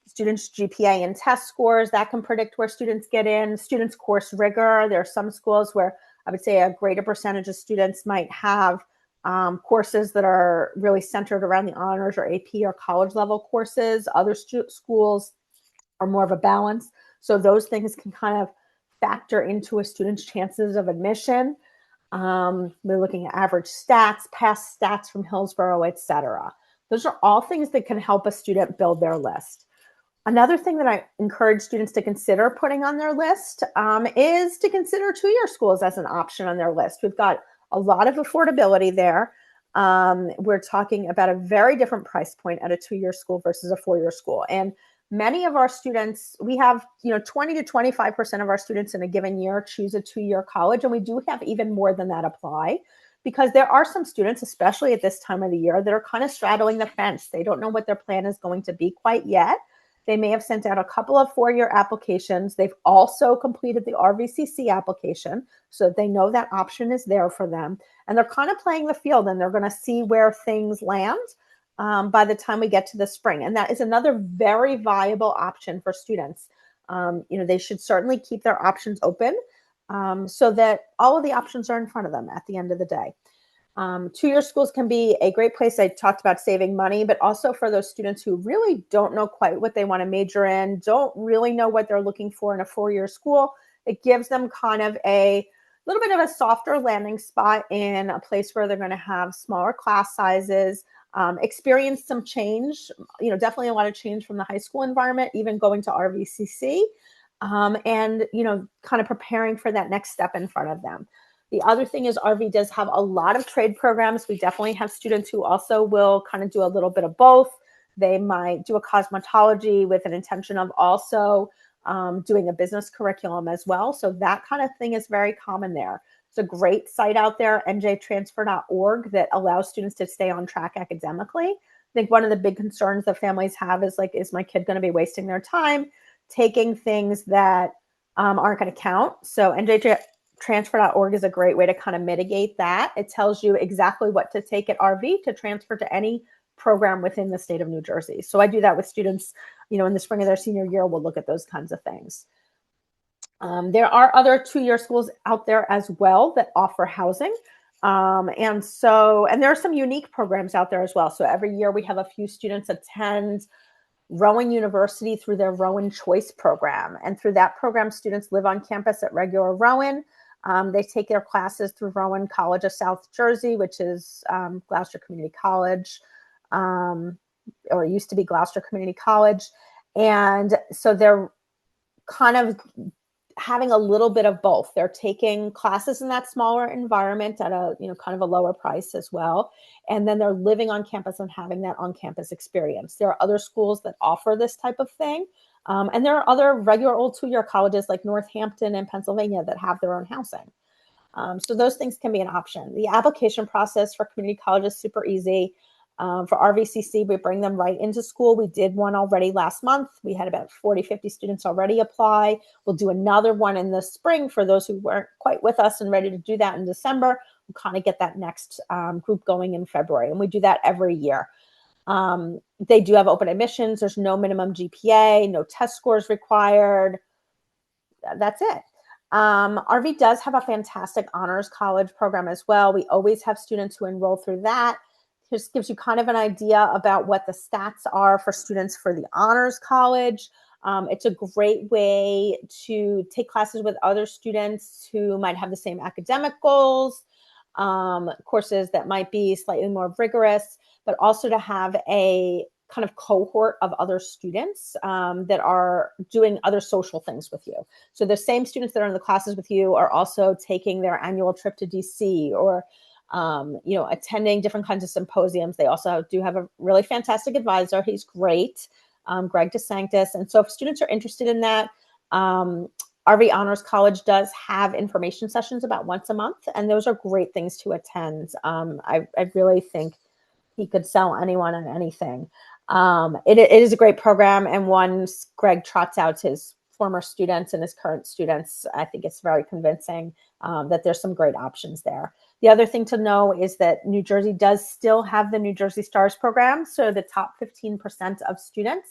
Speaker 1: students' GPA and test scores, that can predict where students get in, students' course rigor. There are some schools where I would say a greater percentage of students might have courses that are really centered around the honors or AP or college level courses. Other schools are more of a balance. So those things can kind of factor into a student's chances of admission. We're looking at average stats, past stats from Hillsborough, etc. Those are all things that can help a student build their list. Another thing that I encourage students to consider putting on their list is to consider two-year schools as an option on their list. We've got a lot of affordability there. We're talking about a very different price point at a two-year school versus a four-year school. And many of our students, we have 20 to 25% of our students in a given year choose a two-year college, and we do have even more than that apply, because there are some students, especially at this time of the year, that are kind of straddling the fence. They don't know what their plan is going to be quite yet. They may have sent out a couple of four-year applications. They've also completed the RVCC application, so they know that option is there for them. And they're kind of playing the field, and they're going to see where things land by the time we get to the spring. And that is another very viable option for students. They should certainly keep their options open so that all of the options are in front of them at the end of the day. Two-year schools can be a great place. I talked about saving money, but also for those students who really don't know quite what they want to major in, don't really know what they're looking for in a four-year school. It gives them kind of a little bit of a softer landing spot in a place where they're going to have smaller class sizes, experience some change, definitely a lot of change from the high school environment, even going to RVCC, and, kind of preparing for that next step in front of them. The other thing is RV does have a lot of trade programs. We definitely have students who also will kind of do a little bit of both. They might do a cosmetology with an intention of also doing a business curriculum as well. So that kind of thing is very common there. It's a great site out there, njtransfer.org, that allows students to stay on track academically. I think one of the big concerns that families have is like, is my kid going to be wasting their time taking things that aren't going to count? So njtransfer.org is a great way to kind of mitigate that. It tells you exactly what to take at RV to transfer to any program within the state of New Jersey. So I do that with students, in the spring of their senior year, we'll look at those kinds of things. There are other two-year schools out there as well that offer housing. And there are some unique programs out there as well. So every year we have a few students attend Rowan University through their Rowan Choice program. And through that program, students live on campus at regular Rowan. They take their classes through Rowan College of South Jersey, which is Gloucester Community College, or used to be Gloucester Community College. And so they're kind of having a little bit of both. They're taking classes in that smaller environment at a, kind of a lower price as well. And then they're living on campus and having that on-campus experience. There are other schools that offer this type of thing. And there are other regular old 2-year colleges like Northampton and Pennsylvania that have their own housing. So those things can be an option. The application process for community college is super easy. For RVCC, we bring them right into school. We did one already last month. We had about 40, 50 students already apply. We'll do another one in the spring for those who weren't quite with us and ready to do that in December. We'll kind of get that next group going in February. And we do that every year. They do have open admissions. There's no minimum GPA, no test scores required. That's it. RV does have a fantastic honors college program as well. We always have students who enroll through that. Just gives you kind of an idea about what the stats are for students for the honors college. It's a great way to take classes with other students who might have the same academic goals, courses that might be slightly more rigorous, but also to have a kind of cohort of other students that are doing other social things with you. So the same students that are in the classes with you are also taking their annual trip to DC or attending different kinds of symposiums. They also do have a really fantastic advisor. He's great, Greg DeSanctis. And so if students are interested in that, RV Honors College does have information sessions about once a month, and those are great things to attend. I really think he could sell anyone on anything. It is a great program, and once Greg trots out his former students and his current students, I think it's very convincing that there's some great options there. The other thing to know is that New Jersey does still have the New Jersey Stars program. So the top 15% of students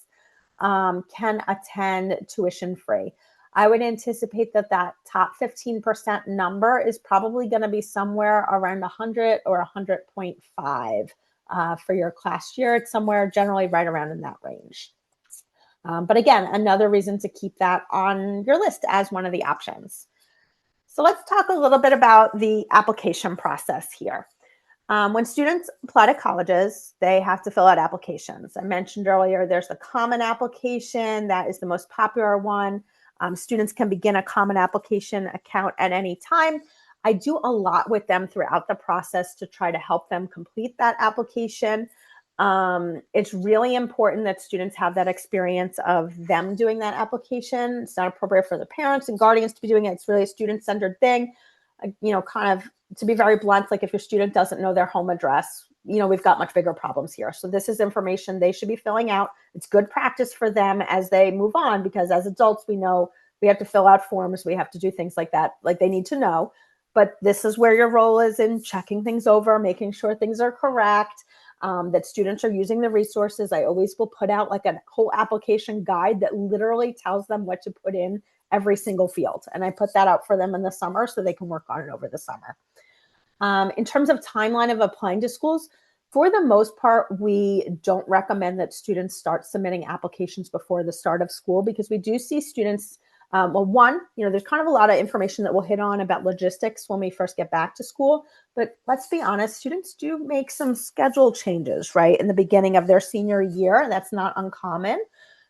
Speaker 1: can attend tuition free. I would anticipate that top 15% number is probably going to be somewhere around 100 or 100.5 for your class year. It's somewhere generally right around in that range. But again, another reason to keep that on your list as one of the options. So let's talk a little bit about the application process here. When students apply to colleges, they have to fill out applications. I mentioned earlier, there's the common application. That is the most popular one. Students can begin a common application account at any time. I do a lot with them throughout the process to try to help them complete that application. It's really important that students have that experience of them doing that application. It's not appropriate for the parents and guardians to be doing it. It's really a student-centered thing. Kind of to be very blunt, like if your student doesn't know their home address, we've got much bigger problems here. So this is information they should be filling out. It's good practice for them as they move on, because as adults, we know we have to fill out forms. We have to do things like that, like they need to know. But this is where your role is in checking things over, making sure things are correct. That students are using the resources. I always will put out like a whole application guide that literally tells them what to put in every single field. And I put that out for them in the summer so they can work on it over the summer. In terms of timeline of applying to schools, for the most part, we don't recommend that students start submitting applications before the start of school, because we do see students there's kind of a lot of information that we'll hit on about logistics when we first get back to school. But let's be honest, students do make some schedule changes, right, in the beginning of their senior year. That's not uncommon.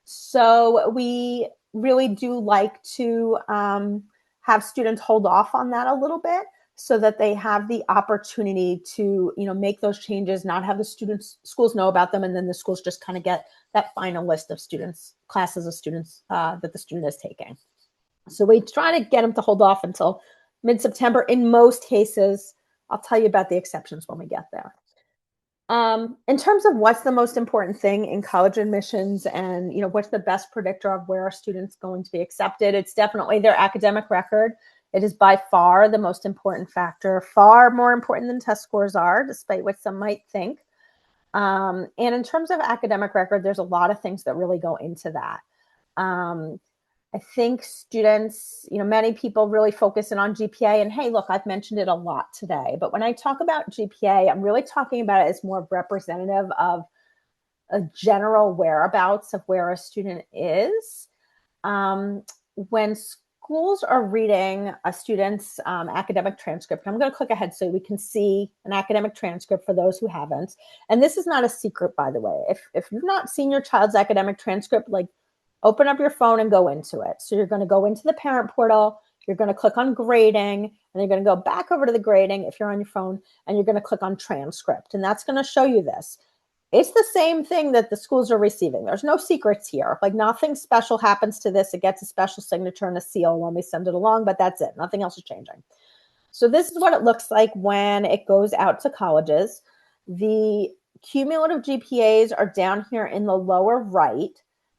Speaker 1: So we really do like to have students hold off on that a little bit so that they have the opportunity to, make those changes, not have the schools know about them, and then the schools just kind of get that final list of students, classes of students that the student is taking. So we try to get them to hold off until mid-September in most cases. I'll tell you about the exceptions when we get there. In terms of what's the most important thing in college admissions and, what's the best predictor of where a student's going to be accepted, it's definitely their academic record. It is by far the most important factor, far more important than test scores are, despite what some might think. And in terms of academic record, there's a lot of things that really go into that. I think students, many people really focus in on GPA, and hey, look, I've mentioned it a lot today, but when I talk about GPA, I'm really talking about it as more representative of a general whereabouts of where a student is. When schools are reading a student's academic transcript, I'm going to click ahead so we can see an academic transcript for those who haven't. And this is not a secret, by the way. If you've not seen your child's academic transcript, like, open up your phone and go into it. So you're going to go into the parent portal, you're going to click on grading, and you're going to go back over to the grading if you're on your phone, and you're going to click on transcript. And that's going to show you this. It's the same thing that the schools are receiving. There's no secrets here. Like nothing special happens to this. It gets a special signature and a seal when we send it along, but that's it. Nothing else is changing. So this is what it looks like when it goes out to colleges. The cumulative GPAs are down here in the lower right.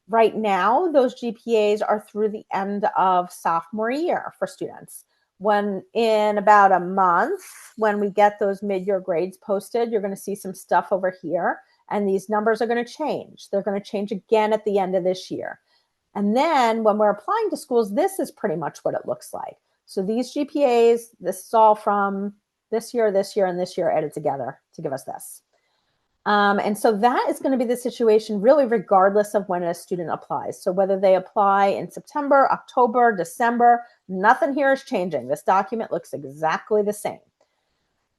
Speaker 1: Right now, those GPAs are through the end of sophomore year for students. When in about a month, when we get those mid-year grades posted, you're going to see some stuff over here, and these numbers are going to change. They're going to change again at the end of this year. And then when we're applying to schools, this is pretty much what it looks like. So these GPAs, this is all from this year, and this year added together to give us this. And so that is going to be the situation really regardless of when a student applies. So whether they apply in September, October, December, nothing here is changing. This document looks exactly the same.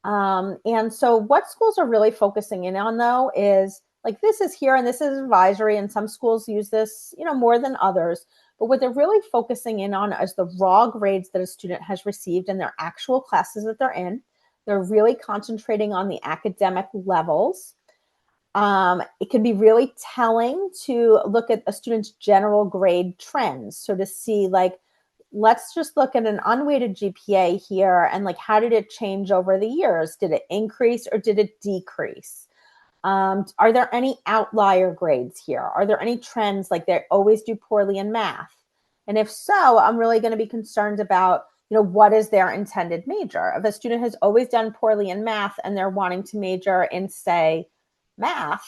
Speaker 1: And so what schools are really focusing in on though is like this is here and this is advisory, and some schools use this, more than others. But what they're really focusing in on is the raw grades that a student has received in their actual classes that they're in. They're really concentrating on the academic levels. It can be really telling to look at a student's general grade trends. So to see like, let's just look at an unweighted GPA here and like, how did it change over the years? Did it increase or did it decrease? Are there any outlier grades here? Are there any trends like they always do poorly in math? And if so, I'm really going to be concerned about, what is their intended major? If a student has always done poorly in math and they're wanting to major in, say, math,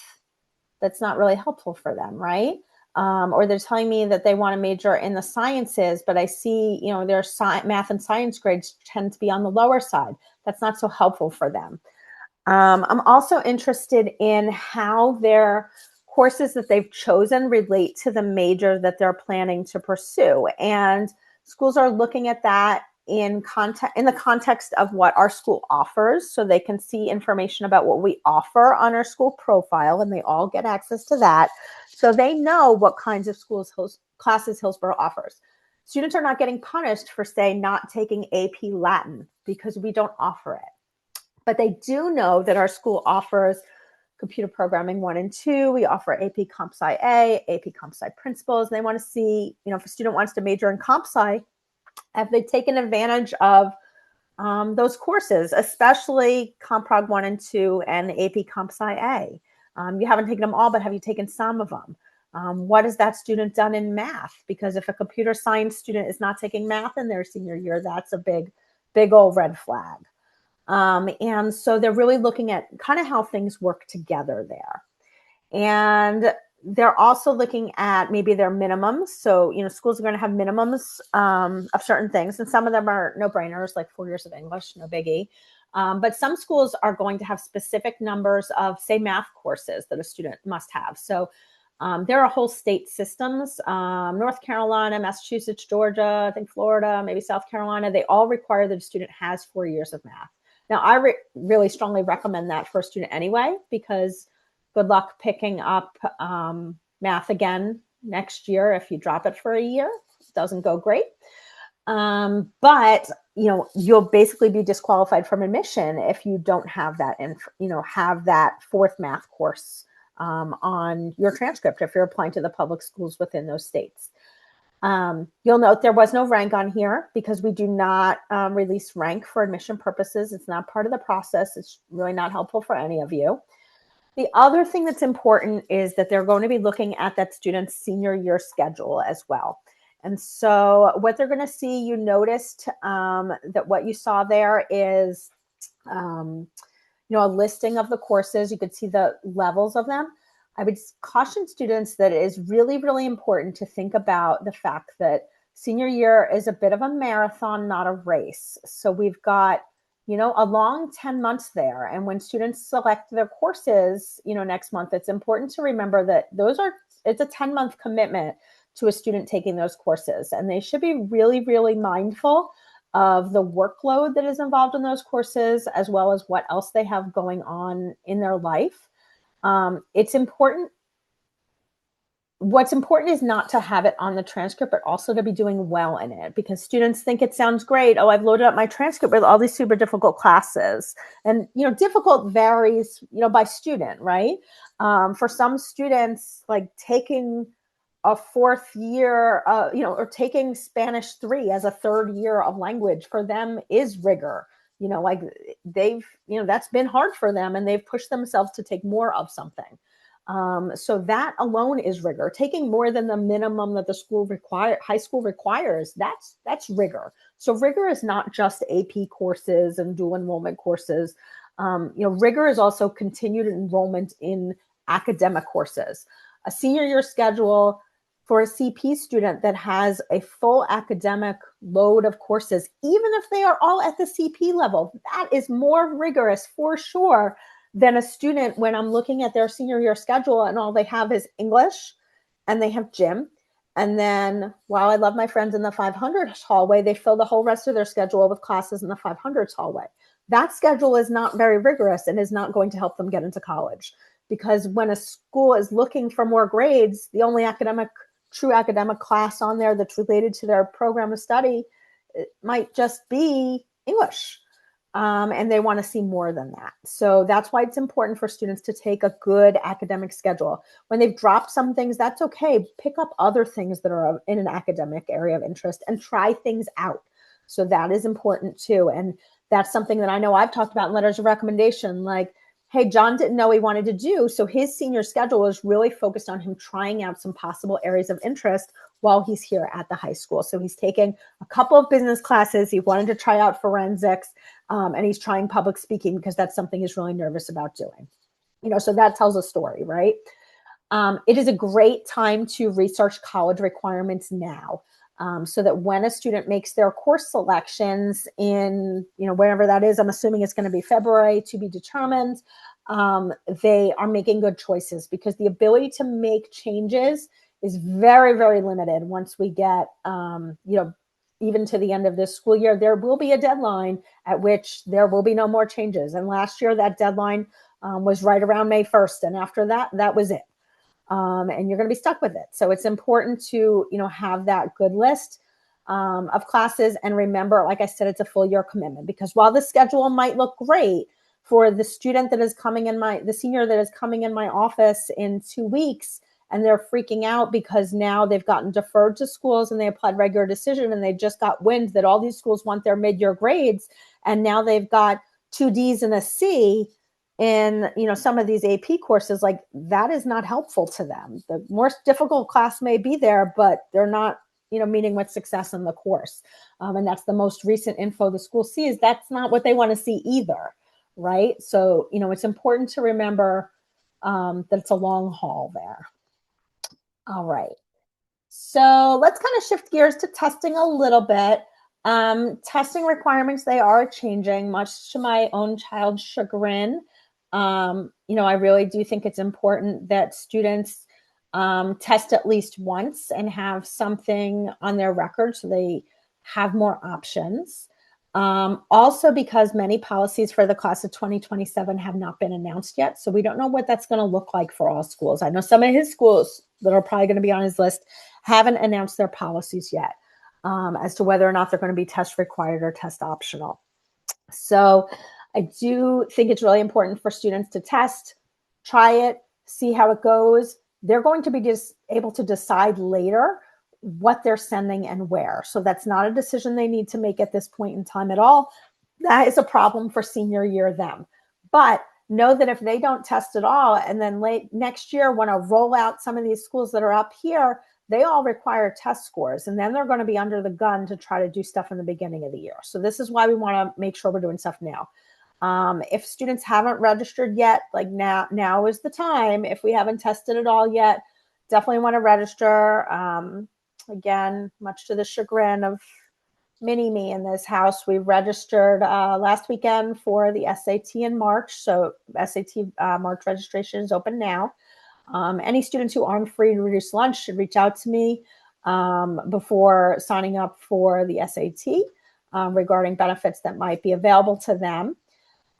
Speaker 1: that's not really helpful for them, right? Or they're telling me that they want to major in the sciences, but I see, their math and science grades tend to be on the lower side. That's not so helpful for them. I'm also interested in how their courses that they've chosen relate to the major that they're planning to pursue. And schools are looking at that in the context of what our school offers, so they can see information about what we offer on our school profile, and they all get access to that. So they know what kinds of classes Hillsborough offers. Students are not getting punished for, say, not taking AP Latin because we don't offer it. But they do know that our school offers computer programming 1 and 2. We offer AP Comp Sci A, AP Comp Sci Principles. And they want to see, if a student wants to major in Comp Sci, have they taken advantage of those courses, especially Comprog 1 and 2 and AP Comp Sci A? You haven't taken them all, but have you taken some of them? What has that student done in math? Because if a computer science student is not taking math in their senior year, that's a big, big old red flag. And so they're really looking at kind of how things work together there. And they're also looking at maybe their minimums. So, schools are going to have minimums of certain things. And some of them are no-brainers, like 4 years of English, no biggie. But some schools are going to have specific numbers of, say, math courses that a student must have. So there are whole state systems, North Carolina, Massachusetts, Georgia, I think Florida, maybe South Carolina. They all require that a student has 4 years of math. Now, I really strongly recommend that for a student anyway, because good luck picking up math again next year if you drop it for a year. It doesn't go great. But, you'll basically be disqualified from admission if you don't have that, have that fourth math course on your transcript if you're applying to the public schools within those states. You'll note there was no rank on here because we do not release rank for admission purposes. It's not part of the process. It's really not helpful for any of you. The other thing that's important is that they're going to be looking at that student's senior year schedule as well. And so what they're going to see, you noticed that what you saw there is, a listing of the courses. You could see the levels of them. I would caution students that it is really, really important to think about the fact that senior year is a bit of a marathon, not a race. So we've got, a long 10 months there. And when students select their courses, next month, it's important to remember that it's a 10-month commitment to a student taking those courses. And they should be really, really mindful of the workload that is involved in those courses, as well as what else they have going on in their life. It's important. what's important is not to have it on the transcript, but also to be doing well in it, because students think it sounds great. Oh, I've loaded up my transcript with all these super difficult classes. And, difficult varies, by student, right? For some students, like taking a fourth year, or taking Spanish 3 as a third year of language for them is rigor. Like they've, that's been hard for them, and they've pushed themselves to take more of something. So that alone is rigor. Taking more than the minimum that the high school requires, that's rigor. So rigor is not just AP courses and dual enrollment courses. Rigor is also continued enrollment in academic courses. A senior year schedule for a CP student that has a full academic load of courses, even if they are all at the CP level, that is more rigorous for sure than a student when I'm looking at their senior year schedule and all they have is English and they have gym. And then while I love my friends in the 500 hallway, they fill the whole rest of their schedule with classes in the 500s hallway. That schedule is not very rigorous and is not going to help them get into college, because when a school is looking for more grades, the only true academic class on there that's related to their program of study, it might just be English. And they want to see more than that. So that's why it's important for students to take a good academic schedule. When they've dropped some things, that's okay. Pick up other things that are in an academic area of interest and try things out. So that is important too. And that's something that I know I've talked about in letters of recommendation. Like, hey, John didn't know he wanted to do, so his senior schedule is really focused on him trying out some possible areas of interest while he's here at the high school. So he's taking a couple of business classes. He wanted to try out forensics, and he's trying public speaking because that's something he's really nervous about doing. So that tells a story, right? It is a great time to research college requirements now. So that when a student makes their course selections in, wherever that is, I'm assuming it's going to be February to be determined, they are making good choices, because the ability to make changes is very, very limited once we get, even to the end of this school year. There will be a deadline at which there will be no more changes. And last year, that deadline was right around May 1st. And after that, that was it. And you're going to be stuck with it. So it's important to, have that good list of classes. And remember, like I said, it's a full year commitment, because while the schedule might look great for the student that is coming in the senior that is coming in my office in 2 weeks, and they're freaking out because now they've gotten deferred to schools and they applied regular decision and they just got wind that all these schools want their mid-year grades. And now they've got 2 Ds and a C in, some of these AP courses. Like, that is not helpful to them. The more difficult class may be there, but they're not, meeting with success in the course. And that's the most recent info the school sees. That's not what they want to see either, right? So, it's important to remember that it's a long haul there. All right. So let's kind of shift gears to testing a little bit. Testing requirements, they are changing, much to my own child's chagrin. I really do think it's important that students test at least once and have something on their record so they have more options. Also, because many policies for the class of 2027 have not been announced yet. So we don't know what that's going to look like for all schools. I know some of his schools that are probably going to be on his list haven't announced their policies yet as to whether or not they're going to be test required or test optional. So I do think it's really important for students to test, try it, see how it goes. They're going to be able to decide later what they're sending and where. So that's not a decision they need to make at this point in time at all. That is a problem for senior year them. But know that if they don't test at all, and then late next year want to roll out some of these schools that are up here, they all require test scores. And then they're going to be under the gun to try to do stuff in the beginning of the year. So this is why we want to make sure we're doing stuff now. If students haven't registered yet, like now is the time. If we haven't tested it all yet, definitely want to register. Again, much to the chagrin of mini me in this house, we registered last weekend for the SAT in March. So SAT March registration is open now. Any students who aren't free to reduce lunch should reach out to me before signing up for the SAT regarding benefits that might be available to them.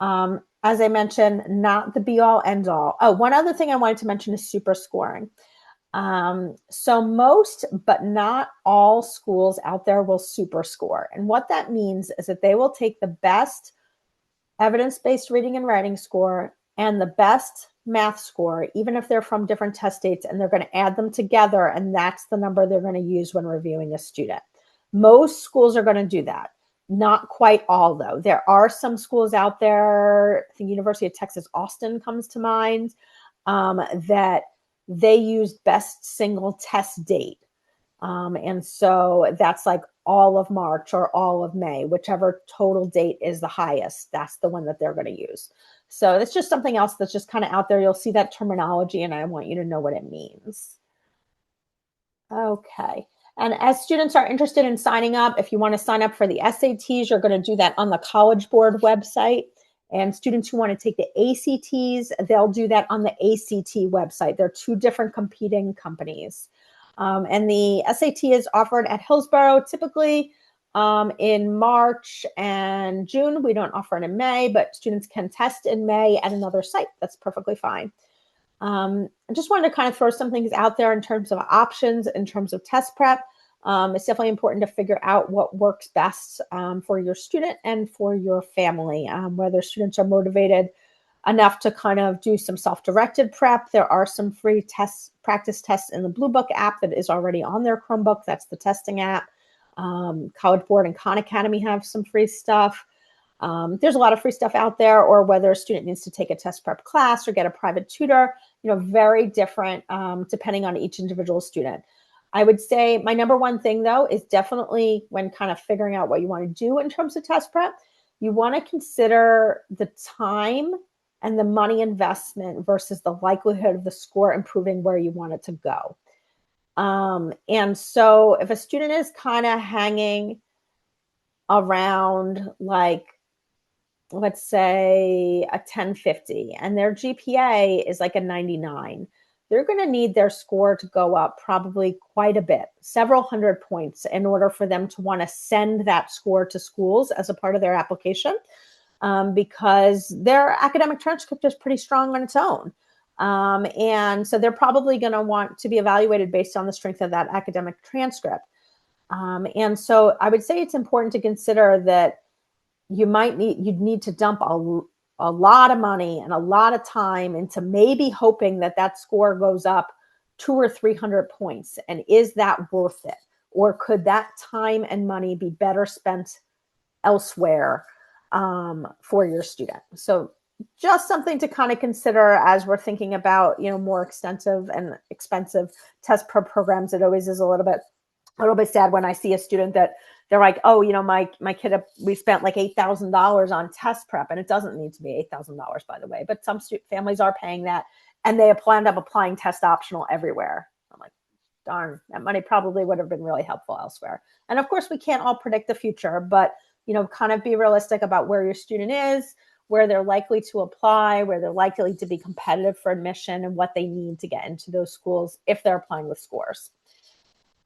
Speaker 1: As I mentioned, not the be all end all. Oh, one other thing I wanted to mention is super scoring. So most, but not all schools out there will super score. And what that means is that they will take the best evidence-based reading and writing score and the best math score, even if they're from different test dates, and they're going to add them together. And that's the number they're going to use when reviewing a student. Most schools are going to do that. Not quite all, though. There are some schools out there, the University of Texas Austin comes to mind, that they use best single test date. And so that's like all of March or all of May, whichever total date is the highest, that's the one that they're going to use. So it's just something else that's just kind of out there. You'll see that terminology, and I want you to know what it means. Okay. And as students are interested in signing up, if you want to sign up for the SATs, you're going to do that on the College Board website. And students who want to take the ACTs, they'll do that on the ACT website. They're two different competing companies. And the SAT is offered at Hillsborough typically in March and June. We don't offer it in May, but students can test in May at another site. That's perfectly fine. I just wanted to kind of throw some things out there in terms of options, in terms of test prep. It's definitely important to figure out what works best for your student and for your family, whether students are motivated enough to kind of do some self-directed prep. There are some free practice tests in the Blue Book app that is already on their Chromebook. That's the testing app. College Board and Khan Academy have some free stuff. There's a lot of free stuff out there, or whether a student needs to take a test prep class or get a private tutor, very different depending on each individual student. I would say my number one thing, though, is definitely when kind of figuring out what you want to do in terms of test prep, you want to consider the time and the money investment versus the likelihood of the score improving where you want it to go. And so if a student is kind of hanging around, like, let's say a 1050 and their GPA is like a 99, they're going to need their score to go up probably quite a bit, several hundred points, in order for them to want to send that score to schools as a part of their application, because their academic transcript is pretty strong on its own. And so they're probably going to want to be evaluated based on the strength of that academic transcript. And so I would say it's important to consider that you'd need to dump a lot of money and a lot of time into maybe hoping that that score goes up 200 or 300 points. And is that worth it? Or could that time and money be better spent elsewhere for your student? So just something to kind of consider as we're thinking about, more extensive and expensive test prep programs. It always is a little bit sad when I see a student that they're like, oh, my kid, we spent like $8,000 on test prep, and it doesn't need to be $8,000, by the way, but some families are paying that, and they end up applying test optional everywhere. I'm like, darn, that money probably would have been really helpful elsewhere. And of course, we can't all predict the future, but kind of be realistic about where your student is, where they're likely to apply, where they're likely to be competitive for admission, and what they need to get into those schools if they're applying with scores.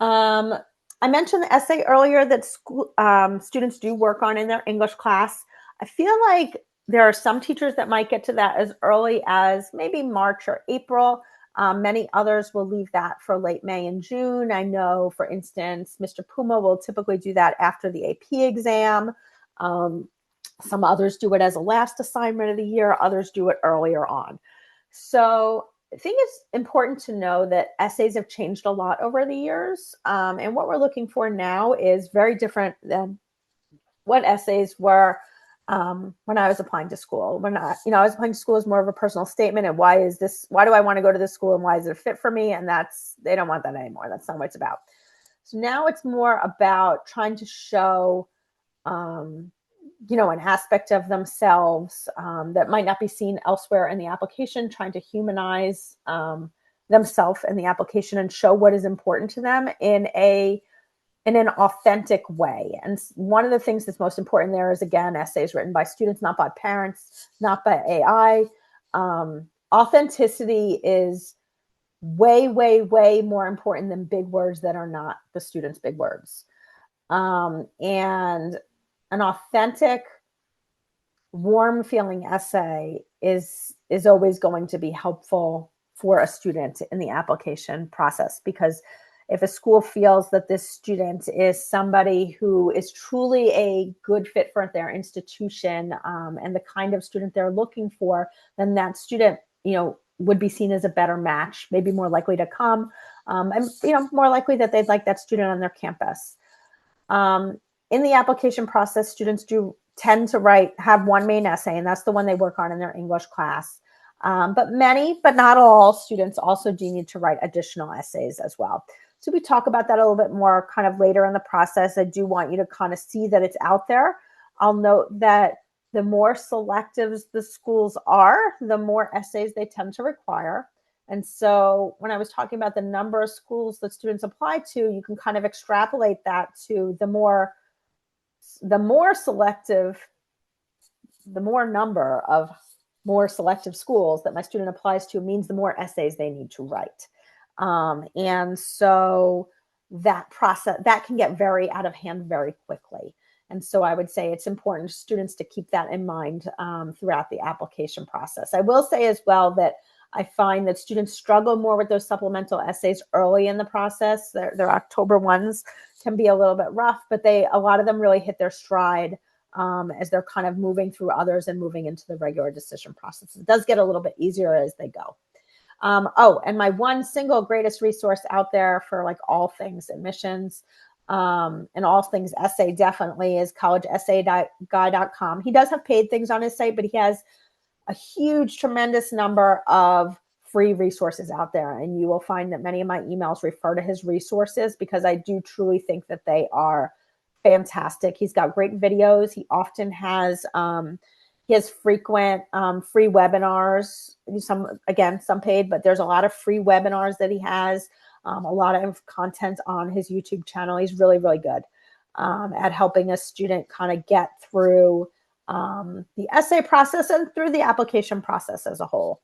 Speaker 1: I mentioned the essay earlier that students do work on in their English class. I feel like there are some teachers that might get to that as early as maybe March or April. Many others will leave that for late May and June. I know, for instance, Mr. Puma will typically do that after the AP exam. Some others do it as a last assignment of the year. Others do it earlier on. So I think it's important to know that essays have changed a lot over the years. And what we're looking for now is very different than what essays were when I was applying to school. When I was applying to school as more of a personal statement, and why do I want to go to this school, and why is it a fit for me? And they don't want that anymore. That's not what it's about. So now it's more about trying to show an aspect of themselves that might not be seen elsewhere in the application, trying to humanize themselves in the application and show what is important to them in an authentic way. And one of the things that's most important there is, again, essays written by students, not by parents, not by AI. Authenticity is way, way, way more important than big words that are not the students' big words. And an authentic, warm feeling essay is always going to be helpful for a student in the application process, because if a school feels that this student is somebody who is truly a good fit for their institution and the kind of student they're looking for, then that student, would be seen as a better match, maybe more likely to come, and more likely that they'd like that student on their campus. In the application process, students do tend to have one main essay, and that's the one they work on in their English class. But many, but not all, students also do need to write additional essays as well. So we talk about that a little bit more kind of later in the process. I do want you to kind of see that it's out there. I'll note that the more selective the schools are, the more essays they tend to require. And so when I was talking about the number of schools that students apply to, you can kind of extrapolate that to the more selective, the more number of more selective schools that my student applies to means the more essays they need to write. And so that process, that can get very out of hand very quickly. And so I would say it's important for students to keep that in mind throughout the application process. I will say as well that I find that students struggle more with those supplemental essays early in the process. Their October ones can be a little bit rough, but a lot of them really hit their stride as they're kind of moving through others and moving into the regular decision process. It does get a little bit easier as they go. And my one single greatest resource out there for like all things admissions and all things essay definitely is collegeessayguy.com. He does have paid things on his site, but he has a huge, tremendous number of free resources out there. And you will find that many of my emails refer to his resources because I do truly think that they are fantastic. He's got great videos. He often has frequent free webinars, some paid, but there's a lot of free webinars that he has, a lot of content on his YouTube channel. He's really, really good at helping a student kind of get through the essay process and through the application process as a whole.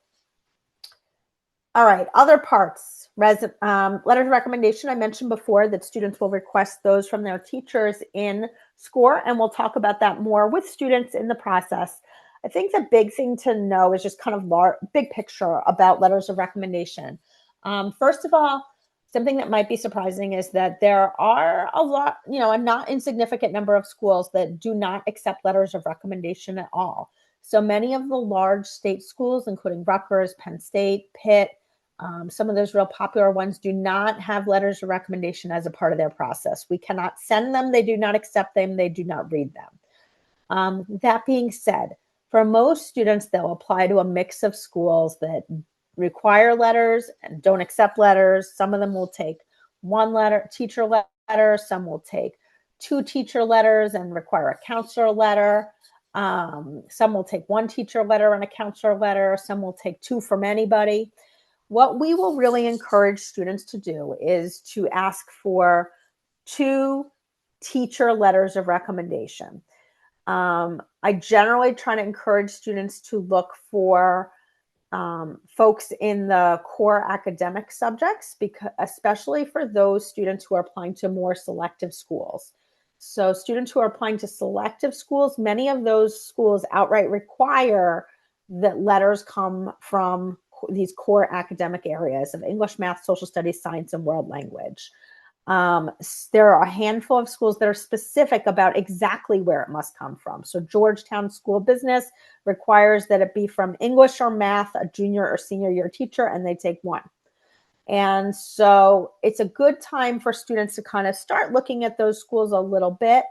Speaker 1: All right, other parts. Letters of recommendation. I mentioned before that students will request those from their teachers in SCORE, and we'll talk about that more with students in the process. I think the big thing to know is just kind of big picture about letters of recommendation. First of all, something that might be surprising is that there are a not insignificant number of schools that do not accept letters of recommendation at all. So many of the large state schools, including Rutgers, Penn State, Pitt, some of those real popular ones do not have letters of recommendation as a part of their process. We cannot send them. They do not accept them. They do not read them. That being said, for most students, they'll apply to a mix of schools that require letters and don't accept letters. Some of them will take one teacher letter. Some will take 2 teacher letters and require a counselor letter. Some will take 1 teacher letter and a counselor letter. Some will take 2 from anybody. What we will really encourage students to do is to ask for 2 teacher letters of recommendation. I generally try to encourage students to look for folks in the core academic subjects, especially for those students who are applying to more selective schools. So students who are applying to selective schools, many of those schools outright require that letters come from these core academic areas of English, math, social studies, science, and world language. There are a handful of schools that are specific about exactly where it must come from. So Georgetown School of Business requires that it be from English or math, a junior or senior year teacher, and they take 1. And so it's a good time for students to kind of start looking at those schools a little bit.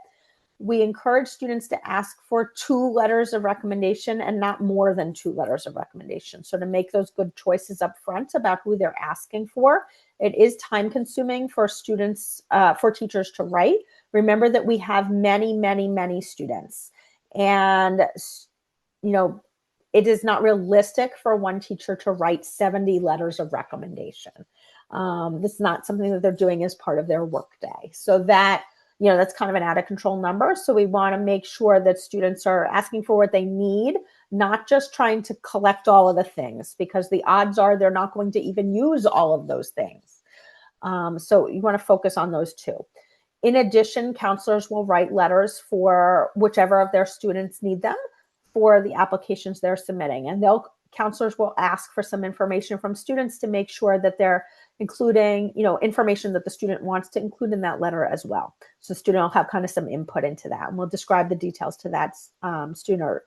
Speaker 1: We encourage students to ask for 2 letters of recommendation and not more than 2 letters of recommendation. So to make those good choices up front about who they're asking for. It is time consuming for students, for teachers to write. Remember that we have many, many, many students. And, it is not realistic for one teacher to write 70 letters of recommendation. This is not something that they're doing as part of their workday. So that, that's kind of an out of control number. So we want to make sure that students are asking for what they need, not just trying to collect all of the things, because the odds are they're not going to even use all of those things. So you want to focus on those 2. In addition, counselors will write letters for whichever of their students need them for the applications they're submitting. And they'll counselors will ask for some information from students to make sure that they're including, information that the student wants to include in that letter as well. So the student will have kind of some input into that, and we'll describe the details to that student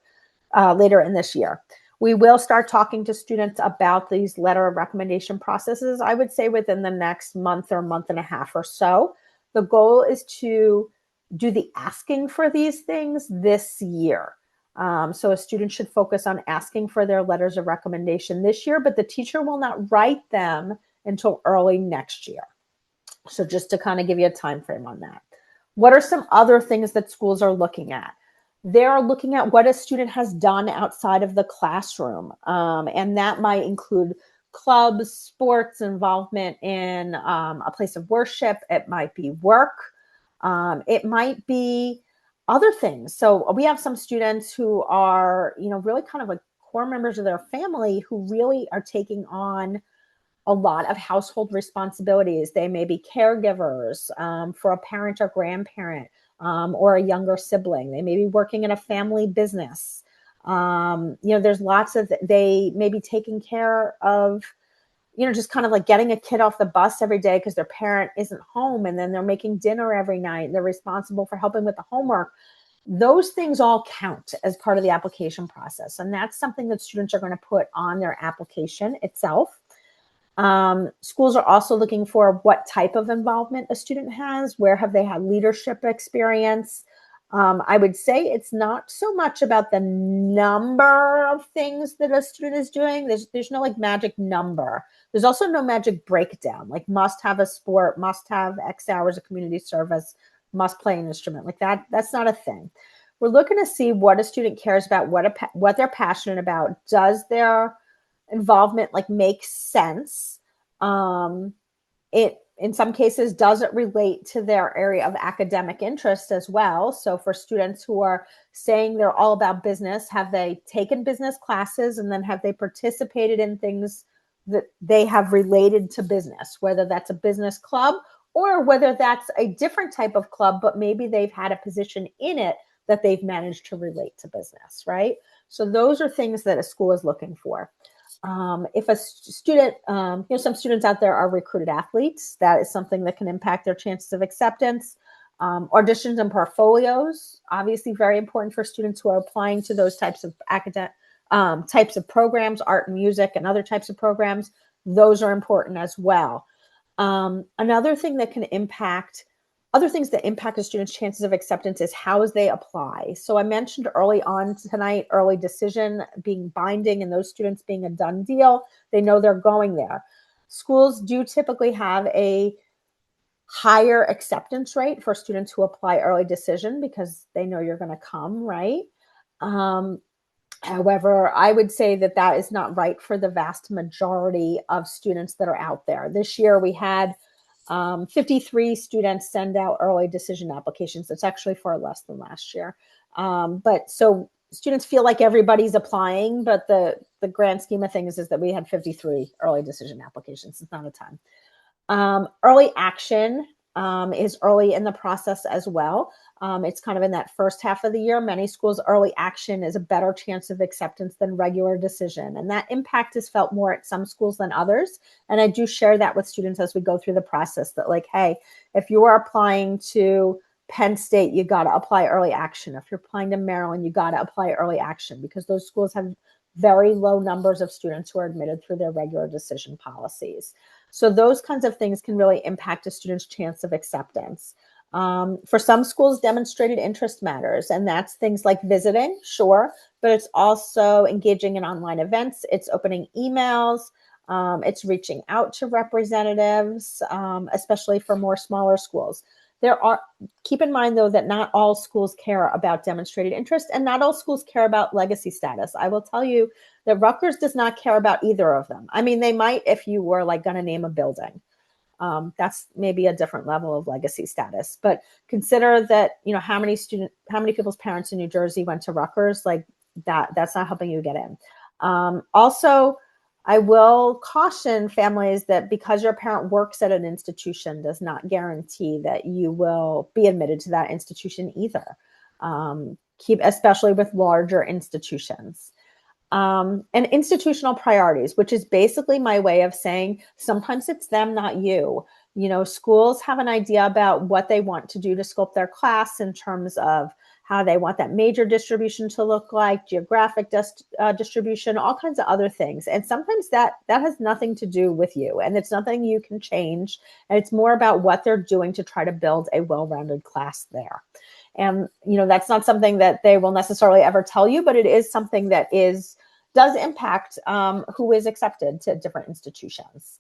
Speaker 1: later in this year. We will start talking to students about these letter of recommendation processes, I would say within the next month or month and a half or so. The goal is to do the asking for these things this year. So a student should focus on asking for their letters of recommendation this year, but the teacher will not write them until early next year. So just to kind of give you a time frame on that. What are some other things that schools are looking at? They're looking at what a student has done outside of the classroom. And that might include clubs, sports, involvement in a place of worship. It might be work. It might be other things. So we have some students who are, really kind of like core members of their family who really are taking on a lot of household responsibilities. They may be caregivers for a parent or grandparent or a younger sibling. They may be working in a family business. There's lots of, they may be taking care of, just kind of like getting a kid off the bus every day because their parent isn't home, and then they're making dinner every night. They're responsible for helping with the homework. Those things all count as part of the application process. And that's something that students are going to put on their application itself. Schools are also looking for what type of involvement a student has. Where have they had leadership experience? I would say it's not so much about the number of things that a student is doing. There's no like magic number. There's also no magic breakdown, like must have a sport, must have X hours of community service, must play an instrument. Like that's not a thing. We're looking to see what a student cares about, what they're passionate about. Does their involvement like make sense? It in some cases does it relate to their area of academic interest as well. So for students who are saying they're all about business, have they taken business classes, and then have they participated in things that they have related to business, whether that's a business club or whether that's a different type of club, but maybe they've had a position in it that they've managed to relate to business, right? So those are things that a school is looking for. If a student, some students out there are recruited athletes, that is something that can impact their chances of acceptance. Auditions and portfolios, obviously very important for students who are applying to those types of types of programs, art and music and other types of programs. Those are important as well. Another thing that can impact other things that impact a student's chances of acceptance is how they apply. So I mentioned early on tonight, early decision being binding and those students being a done deal. They know they're going there. Schools do typically have a higher acceptance rate for students who apply early decision because they know you're going to come, right? However, I would say that that is not right for the vast majority of students that are out there. This year we had 53 students send out early decision applications. It's actually far less than last year. But so students feel like everybody's applying, but the grand scheme of things is that we had 53 early decision applications. It's not a ton. Early action is early in the process as well. It's kind of in that first half of the year. Many schools, early action is a better chance of acceptance than regular decision. And that impact is felt more at some schools than others. And I do share that with students as we go through the process that like, hey, if you are applying to Penn State, you got to apply early action. If you're applying to Maryland, you got to apply early action because those schools have very low numbers of students who are admitted through their regular decision policies. So those kinds of things can really impact a student's chance of acceptance. For some schools, demonstrated interest matters, and that's things like visiting, sure, but it's also engaging in online events, it's opening emails, it's reaching out to representatives, especially for more smaller schools. Keep in mind though that not all schools care about demonstrated interest and not all schools care about legacy status. I will tell you that Rutgers does not care about either of them. I mean, they might if you were like going to name a building. That's maybe a different level of legacy status, but consider that, how many people's parents in New Jersey went to Rutgers, like that's not helping you get in. Also, I will caution families that because your parent works at an institution does not guarantee that you will be admitted to that institution either. Especially with larger institutions. And institutional priorities, which is basically my way of saying sometimes it's them, not you. You know, schools have an idea about what they want to do to sculpt their class in terms of how they want that major distribution to look like, geographic distribution, all kinds of other things. And sometimes that has nothing to do with you, and it's nothing you can change. And it's more about what they're doing to try to build a well-rounded class there. And, you know, that's not something that they will necessarily ever tell you, but it is something that does impact who is accepted to different institutions.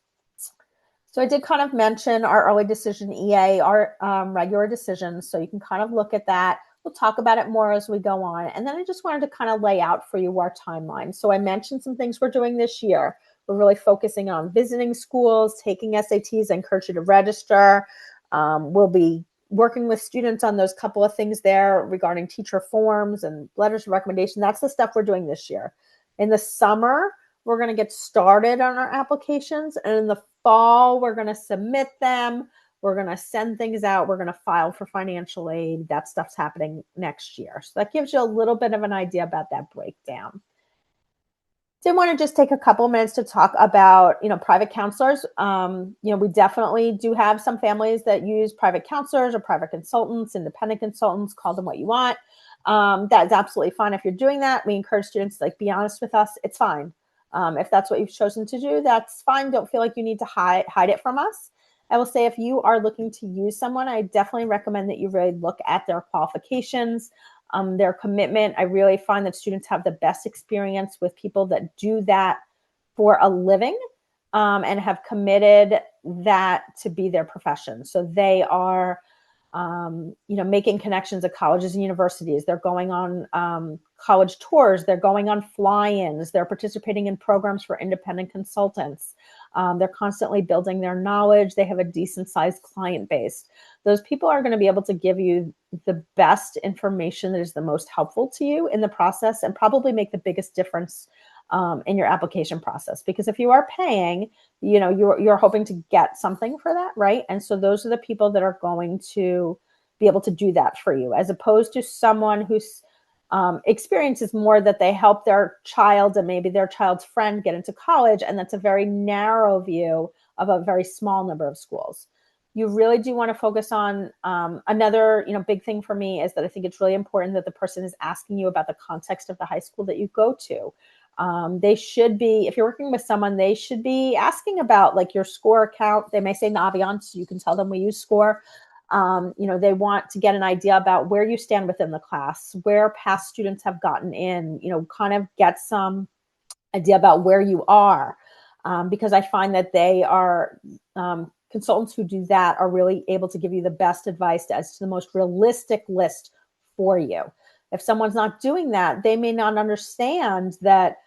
Speaker 1: So I did kind of mention our early decision EA, our regular decisions. So you can kind of look at that. We'll talk about it more as we go on. And then I just wanted to kind of lay out for you our timeline. So I mentioned some things we're doing this year. We're really focusing on visiting schools, taking SATs. I encourage you to register. We'll be working with students on those couple of things there regarding teacher forms and letters of recommendation. That's the stuff we're doing this year. In the summer, we're going to get started on our applications. And in the fall, we're going to submit them. We're going to send things out. We're going to file for financial aid. That stuff's happening next year. So that gives you a little bit of an idea about that breakdown. Did want to just take a couple minutes to talk about, you know, private counselors. You know, we definitely do have some families that use private counselors or private consultants, independent consultants, call them what you want. That is absolutely fine. If you're doing that, we encourage students to be honest with us. It's fine. If that's what you've chosen to do, that's fine. Don't feel like you need to hide it from us. I will say if you are looking to use someone, I definitely recommend that you really look at their qualifications, their commitment. I really find that students have the best experience with people that do that for a living and have committed that to be their profession. So they are making connections at colleges and universities. They're going on college tours. They're going on fly-ins. They're participating in programs for independent consultants. They're constantly building their knowledge. They have a decent sized client base. Those people are going to be able to give you the best information that is the most helpful to you in the process and probably make the biggest difference in your application process. Because if you are paying, you're hoping to get something for that, right? And so those are the people that are going to be able to do that for you, as opposed to someone whose experience is more that they help their child and maybe their child's friend get into college. And that's a very narrow view of a very small number of schools. You really do want to focus on another, big thing for me is that I think it's really important that the person is asking you about the context of the high school that you go to. They should be, if you're working with someone, they should be asking about your score account. They may say Naviance. You can tell them we use score. They want to get an idea about where you stand within the class, where past students have gotten in, kind of get some idea about where you are. Because I find that they are, consultants who do that are really able to give you the best advice as to the most realistic list for you. If someone's not doing that, they may not understand that,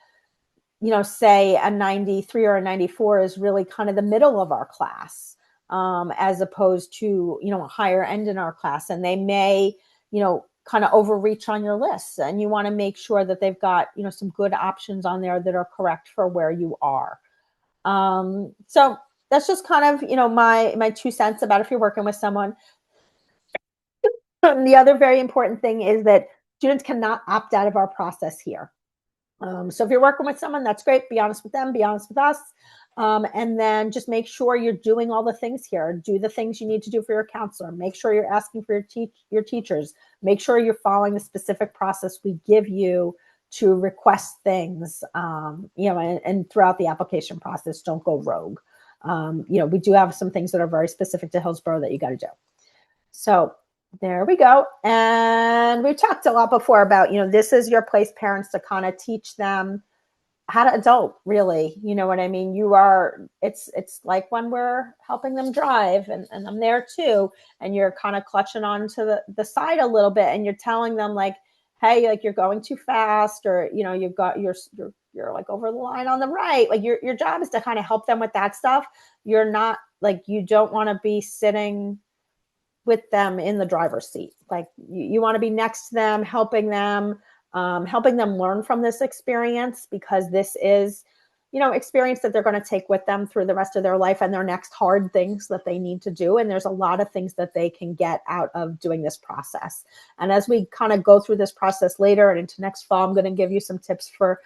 Speaker 1: say a 93 or a 94 is really kind of the middle of our class, as opposed to, a higher end in our class. And they may, kind of overreach on your list. And you want to make sure that they've got, some good options on there that are correct for where you are. So that's just kind of, my 2 cents about if you're working with someone. The other very important thing is that students cannot opt out of our process here. So if you're working with someone, that's great. Be honest with them, be honest with us. And then just make sure you're doing all the things here. Do the things you need to do for your counselor. Make sure you're asking for your teachers. Make sure you're following the specific process we give you to request things, and throughout the application process, don't go rogue. We do have some things that are very specific to Hillsborough that you got to do. So there we go. And we've talked a lot before about, this is your place, parents, to kind of teach them how to adult, really. You know what I mean? It's like when we're helping them drive and I'm there too. And you're kind of clutching on to the side a little bit and you're telling them hey, you're going too fast, or, you've got you're over the line on the right. Your job is to kind of help them with that stuff. You're not you don't want to be sitting with them in the driver's seat. You want to be next to them, helping them learn from this experience, because this is, experience that they're going to take with them through the rest of their life and their next hard things that they need to do. And there's a lot of things that they can get out of doing this process. And as we kind of go through this process later and into next fall, I'm going to give you some tips for,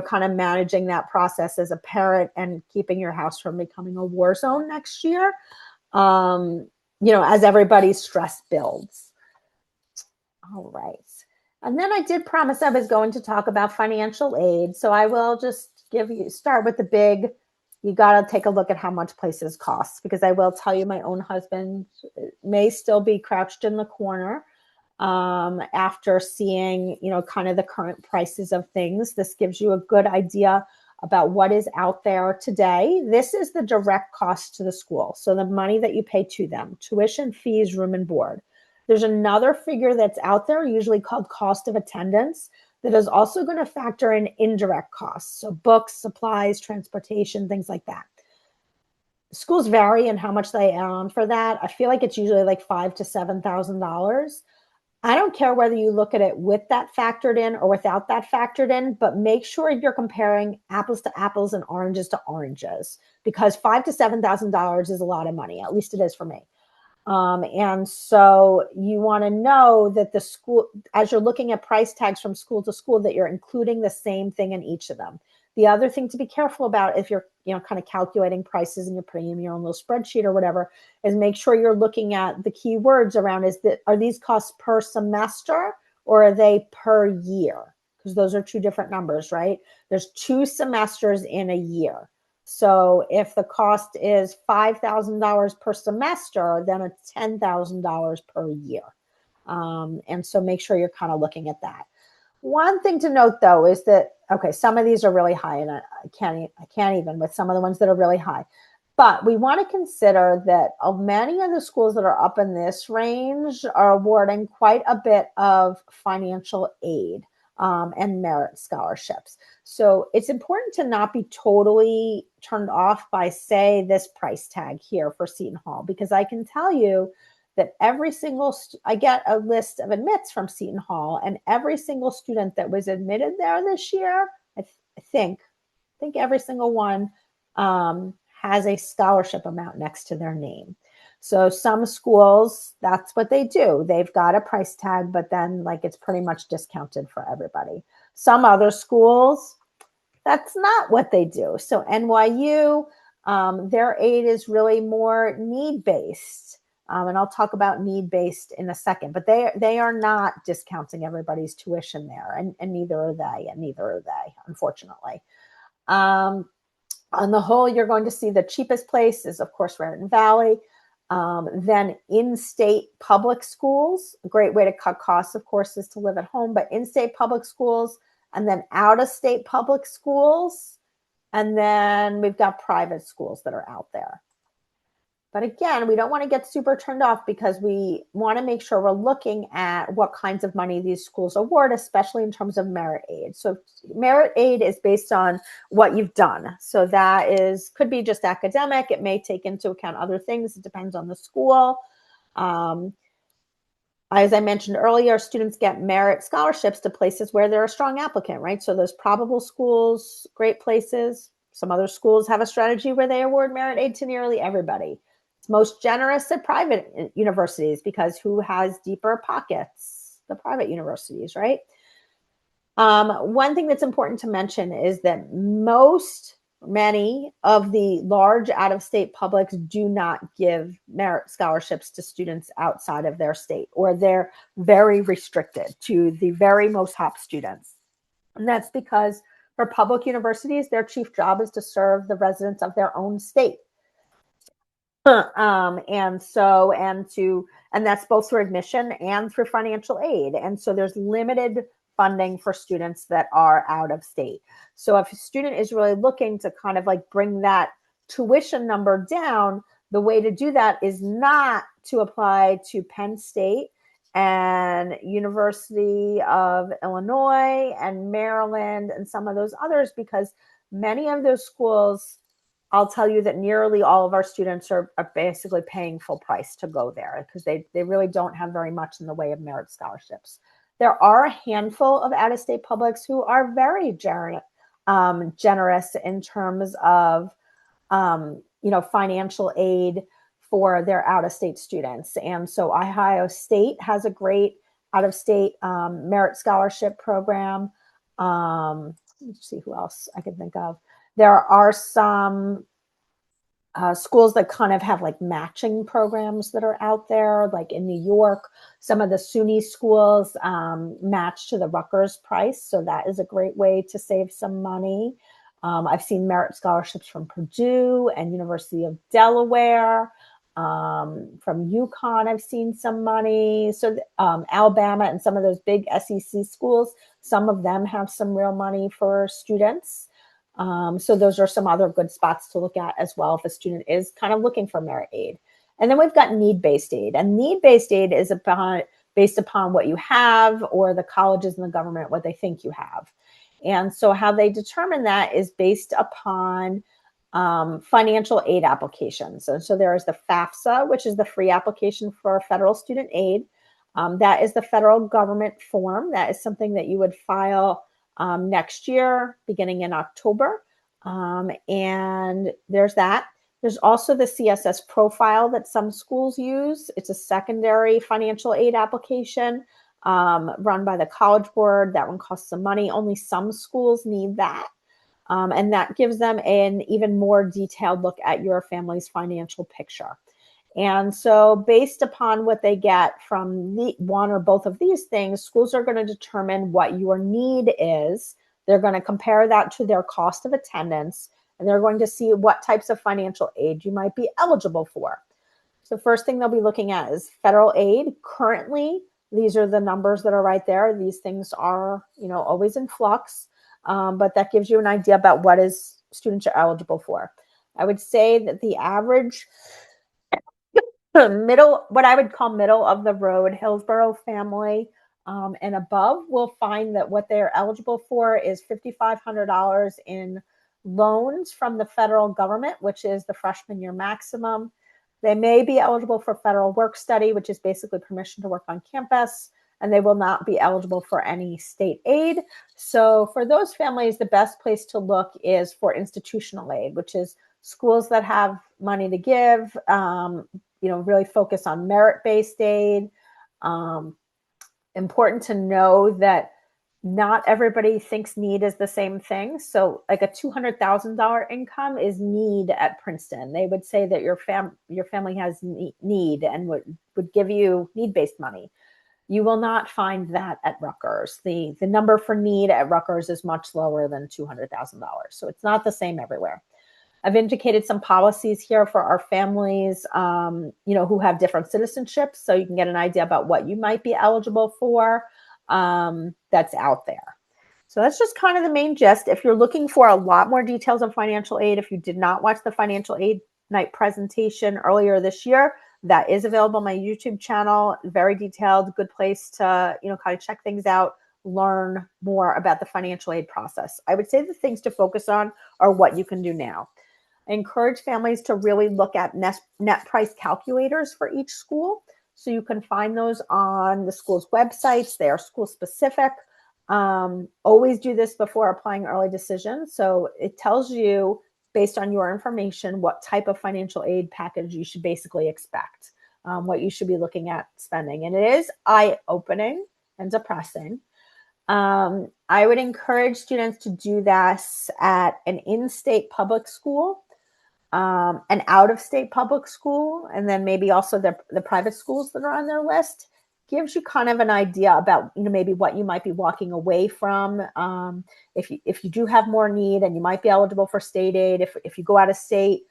Speaker 1: kind of managing that process as a parent and keeping your house from becoming a war zone next year, as everybody's stress builds. All right. And then I did promise I was going to talk about financial aid. So I will just start with the big, you got to take a look at how much places cost, because I will tell you, my own husband may still be crouched in the corner after seeing, kind of the current prices of things. This gives you a good idea about what is out there today. This is the direct cost to the school. So the money that you pay to them, tuition, fees, room and board. There's another figure that's out there, usually called cost of attendance, that is also going to factor in indirect costs. So books, supplies, transportation, things like that. Schools vary in how much they add on for that. I feel like it's usually like $5,000 to $7,000. I don't care whether you look at it with that factored in or without that factored in, but make sure you're comparing apples to apples and oranges to oranges, because $5,000 to $7,000 is a lot of money. At least it is for me. And so you want to know that the school, as you're looking at price tags from school to school, that you're including the same thing in each of them. The other thing to be careful about, if you're, kind of calculating prices and you're putting in your own little spreadsheet or whatever, is make sure you're looking at the key words around, are these costs per semester or are they per year? Because those are two different numbers, right? There's 2 semesters in a year. So if the cost is $5,000 per semester, then it's $10,000 per year. And so make sure you're kind of looking at that. One thing to note, though, is that, okay, some of these are really high, and I can't even with some of the ones that are really high. But we want to consider that many of the schools that are up in this range are awarding quite a bit of financial aid and merit scholarships. So it's important to not be totally turned off by, say, this price tag here for Seton Hall, because I can tell you that I get a list of admits from Seton Hall, and every single student that was admitted there this year, I think every single one has a scholarship amount next to their name. So some schools, that's what they do. They've got a price tag, but then it's pretty much discounted for everybody. Some other schools, that's not what they do. So NYU, their aid is really more need-based. And I'll talk about need-based in a second, but they are not discounting everybody's tuition there, and neither are they, unfortunately. On the whole, you're going to see the cheapest place is, of course, Raritan Valley. Then in-state public schools, a great way to cut costs, of course, is to live at home, but in-state public schools, and then out-of-state public schools, and then we've got private schools that are out there. But again, we don't want to get super turned off, because we want to make sure we're looking at what kinds of money these schools award, especially in terms of merit aid. So merit aid is based on what you've done. So that could be just academic. It may take into account other things. It depends on the school. As I mentioned earlier, students get merit scholarships to places where they're a strong applicant, right? So those probable schools, great places. Some other schools have a strategy where they award merit aid to nearly everybody. It's most generous at private universities, because who has deeper pockets? The private universities, right? One thing that's important to mention is that many of the large out-of-state publics do not give merit scholarships to students outside of their state, or they're very restricted to the very most top students. And that's because for public universities, their chief job is to serve the residents of their own state. And that's both through admission and through financial aid. And so there's limited funding for students that are out of state. So if a student is really looking to kind of bring that tuition number down, the way to do that is not to apply to Penn State and University of Illinois and Maryland and some of those others, because many of those schools, I'll tell you that nearly all of our students are basically paying full price to go there, because they really don't have very much in the way of merit scholarships. There are a handful of out-of-state publics who are very generous in terms of financial aid for their out-of-state students. And so Ohio State has a great out-of-state merit scholarship program. Let's see who else I can think of. There are some schools that kind of have like matching programs that are out there, like in New York. Some of the SUNY schools match to the Rutgers price, so that is a great way to save some money. I've seen merit scholarships from Purdue and University of Delaware. From UConn, I've seen some money. So Alabama and some of those big SEC schools, some of them have some real money for students. So those are some other good spots to look at as well if a student is kind of looking for merit aid. And then we've got need-based aid. And need-based aid is based upon what you have, or the colleges and the government, what they think you have. And so how they determine that is based upon financial aid applications. And so there is the FAFSA, which is the free application for federal student aid. That is the federal government form. That is something that you would file next year, beginning in October. And there's that. There's also the CSS profile that some schools use. It's a secondary financial aid application run by the College Board. That one costs some money. Only some schools need that. And that gives them an even more detailed look at your family's financial picture. And so based upon what they get from one or both of these things, schools are going to determine what your need is. They're going to compare that to their cost of attendance, and they're going to see what types of financial aid you might be eligible for. So first thing they'll be looking at is federal aid. Currently, these are the numbers that are right there. These things are, always in flux, but that gives you an idea about what students are eligible for. I would say that the average what I would call middle of the road Hillsborough family and above will find that what they're eligible for is $5,500 in loans from the federal government, which is the freshman year maximum. They may be eligible for federal work study, which is basically permission to work on campus, and they will not be eligible for any state aid. So for those families, the best place to look is for institutional aid, which is schools that have money to give, really focus on merit-based aid. Important to know that not everybody thinks need is the same thing. So like a $200,000 income is need at Princeton. They would say that your family has need and would give you need-based money. You will not find that at Rutgers. The number for need at Rutgers is much lower than $200,000. So it's not the same everywhere. I've indicated some policies here for our families, who have different citizenships, so you can get an idea about what you might be eligible for that's out there. So that's just kind of the main gist. If you're looking for a lot more details on financial aid, if you did not watch the financial aid night presentation earlier this year, that is available on my YouTube channel. Very detailed, good place to, kind of check things out, learn more about the financial aid process. I would say the things to focus on are what you can do now. I encourage families to really look at net price calculators for each school. So you can find those on the school's websites. They are school specific. Always do this before applying early decision. So it tells you, based on your information, what type of financial aid package you should basically expect, what you should be looking at spending. And it is eye-opening and depressing. I would encourage students to do this at an in-state public school, an out-of-state public school, and then maybe also the private schools that are on their list. Gives you kind of an idea about, maybe what you might be walking away from. If you do have more need and you might be eligible for state aid, if you go out of state,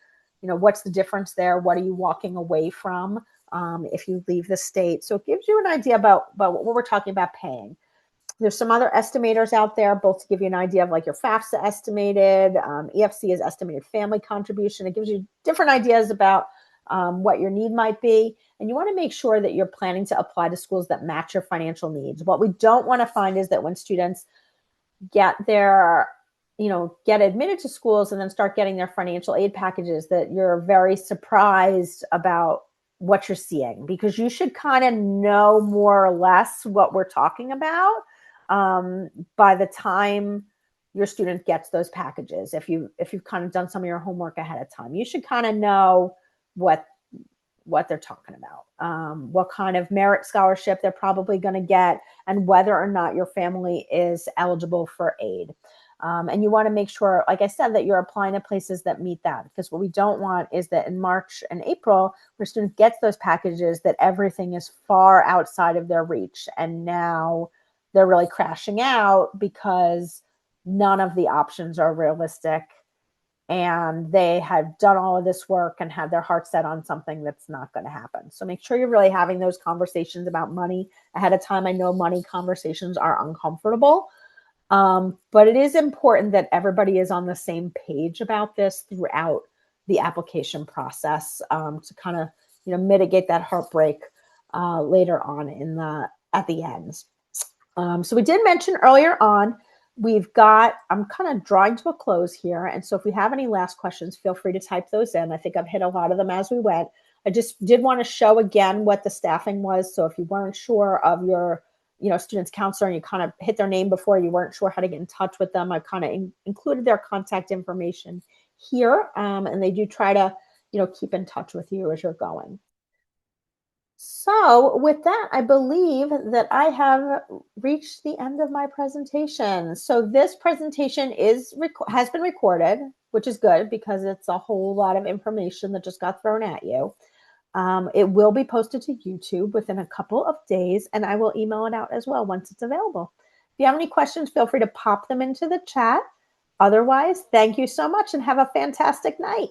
Speaker 1: what's the difference there? What are you walking away from if you leave the state? So it gives you an idea about what we're talking about paying. There's some other estimators out there, both to give you an idea of like your FAFSA estimated, EFC is estimated family contribution. It gives you different ideas about what your need might be. And you want to make sure that you're planning to apply to schools that match your financial needs. What we don't want to find is that when students get admitted to schools and then start getting their financial aid packages, that you're very surprised about what you're seeing, because you should kind of know more or less what we're talking about by the time your student gets those packages. If you've kind of done some of your homework ahead of time, you should kind of know what they're talking about, what kind of merit scholarship they're probably going to get, and whether or not your family is eligible for aid. And you want to make sure, like I said, that you're applying to places that meet that, because what we don't want is that in March and April, where students get those packages, that everything is far outside of their reach. And now they're really crashing out because none of the options are realistic. And they have done all of this work and had their heart set on something that's not going to happen. So make sure you're really having those conversations about money ahead of time. I know money conversations are uncomfortable. But it is important that everybody is on the same page about this throughout the application process, to kind of, mitigate that heartbreak later on at the end. So we did mention earlier on, I'm kind of drawing to a close here. And so if we have any last questions, feel free to type those in. I think I've hit a lot of them as we went. I just did want to show again what the staffing was. So if you weren't sure of your student's counselor and you kind of hit their name before, you weren't sure how to get in touch with them, I kind of included their contact information here. And they do try to, keep in touch with you as you're going. So with that, I believe that I have reached the end of my presentation. So this presentation has been recorded, which is good because it's a whole lot of information that just got thrown at you. It will be posted to YouTube within a couple of days, and I will email it out as well once it's available. If you have any questions, feel free to pop them into the chat. Otherwise, thank you so much and have a fantastic night.